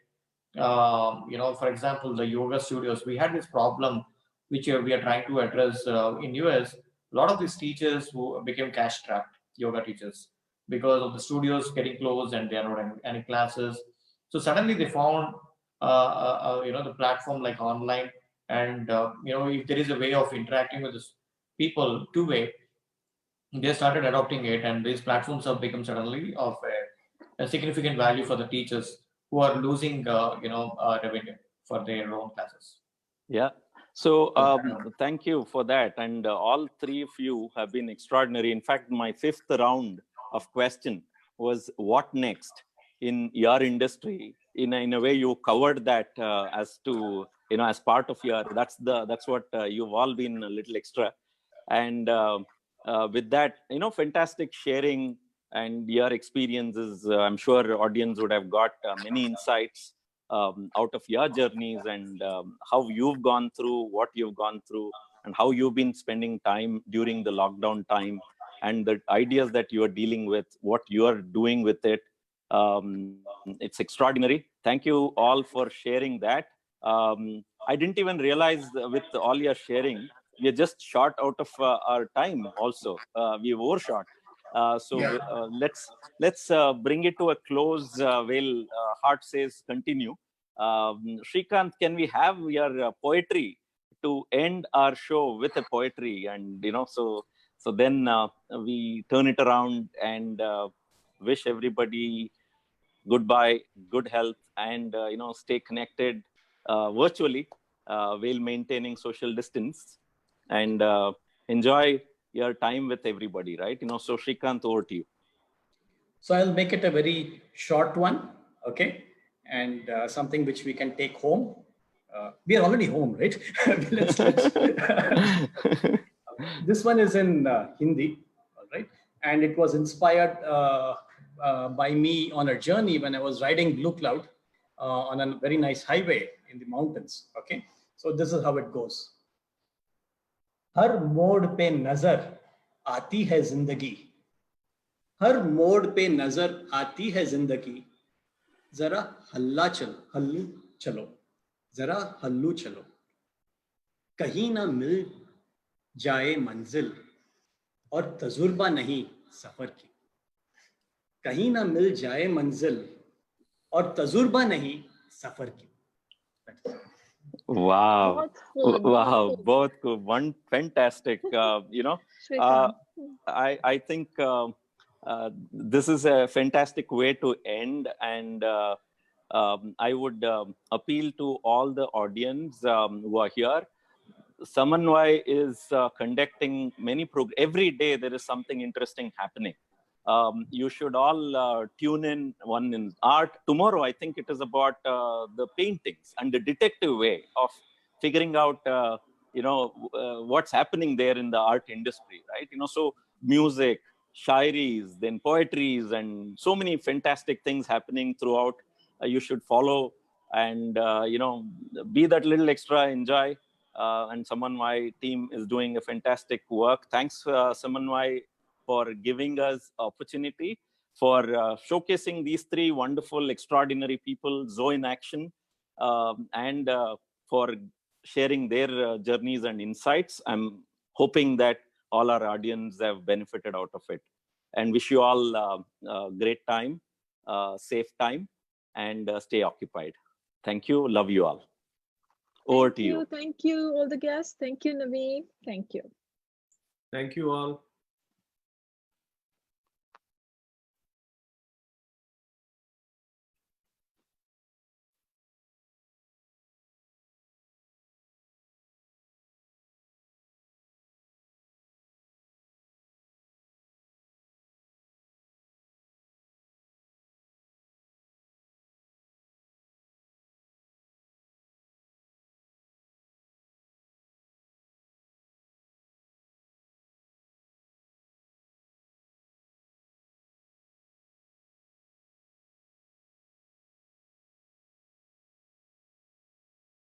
For example, the yoga studios. We had this problem, which we are trying to address in US. A lot of these teachers who became cash strapped, yoga teachers, because of the studios getting closed and there are not any classes. So suddenly they found, the platform like online, and if there is a way of interacting with this people two-way, they started adopting it, and these platforms have become suddenly of a significant value for the teachers who are losing revenue for their own classes. Yeah. So thank you for that. And all three of you have been extraordinary. In fact, my fifth round of question was what next in your industry. In a way, you covered that as to, as part of your, that's what you've all been a little extra. And with that, fantastic sharing and your experiences, I'm sure audience would have got many insights out of your journeys, and how you've gone through what you've gone through, and how you've been spending time during the lockdown time, and the ideas that you are dealing with, what you are doing with it. It's extraordinary. Thank you all for sharing that. I didn't even realize with all your sharing, we are just short out of our time also. We overshot. So let's bring it to a close while Heart Says continue. Shrikant, can we have your poetry to end our show with a poetry? And, so then we turn it around and wish everybody goodbye, good health, and, stay connected virtually while maintaining social distance, and enjoy your time with everybody, right? So Shrikant, over to you. So I'll make it a very short one, okay? And something which we can take home. We are already home, right? let's. This one is in Hindi, all right? And it was inspired by me on a journey when I was riding Blue Cloud on a very nice highway in the mountains, okay? So this is how it goes. हर मोड़ पे नजर आती है जिंदगी, हर मोड़ पे नजर आती है जिंदगी, जरा हल्लू चलो, जरा हल्लू चलो, कहीं ना मिल जाए मंजिल और तजुर्बा नहीं सफर की, कहीं ना मिल जाए मंजिल और तजुर्बा नहीं सफर की. Wow. Wow. Both good. One fantastic. I think this is a fantastic way to end. And I would appeal to all the audience who are here. Samanvay is conducting many programs. Every day there is something interesting happening. You should all tune in. One in art. Tomorrow, I think it is about the paintings and the detective way of figuring out, what's happening there in the art industry, right? So music, shairis, then poetries, and so many fantastic things happening throughout. You should follow and, be that little extra, enjoy. And Samanvay team is doing a fantastic work. Thanks, Samanvay, for giving us opportunity for showcasing these three wonderful, extraordinary people, Zoe in action, and for sharing their journeys and insights. I'm hoping that all our audience have benefited out of it, and wish you all a great time, safe time, and stay occupied. Thank you. Love you all. Over to you. Thank you, all the guests. Thank you, Naveen. Thank you. Thank you all.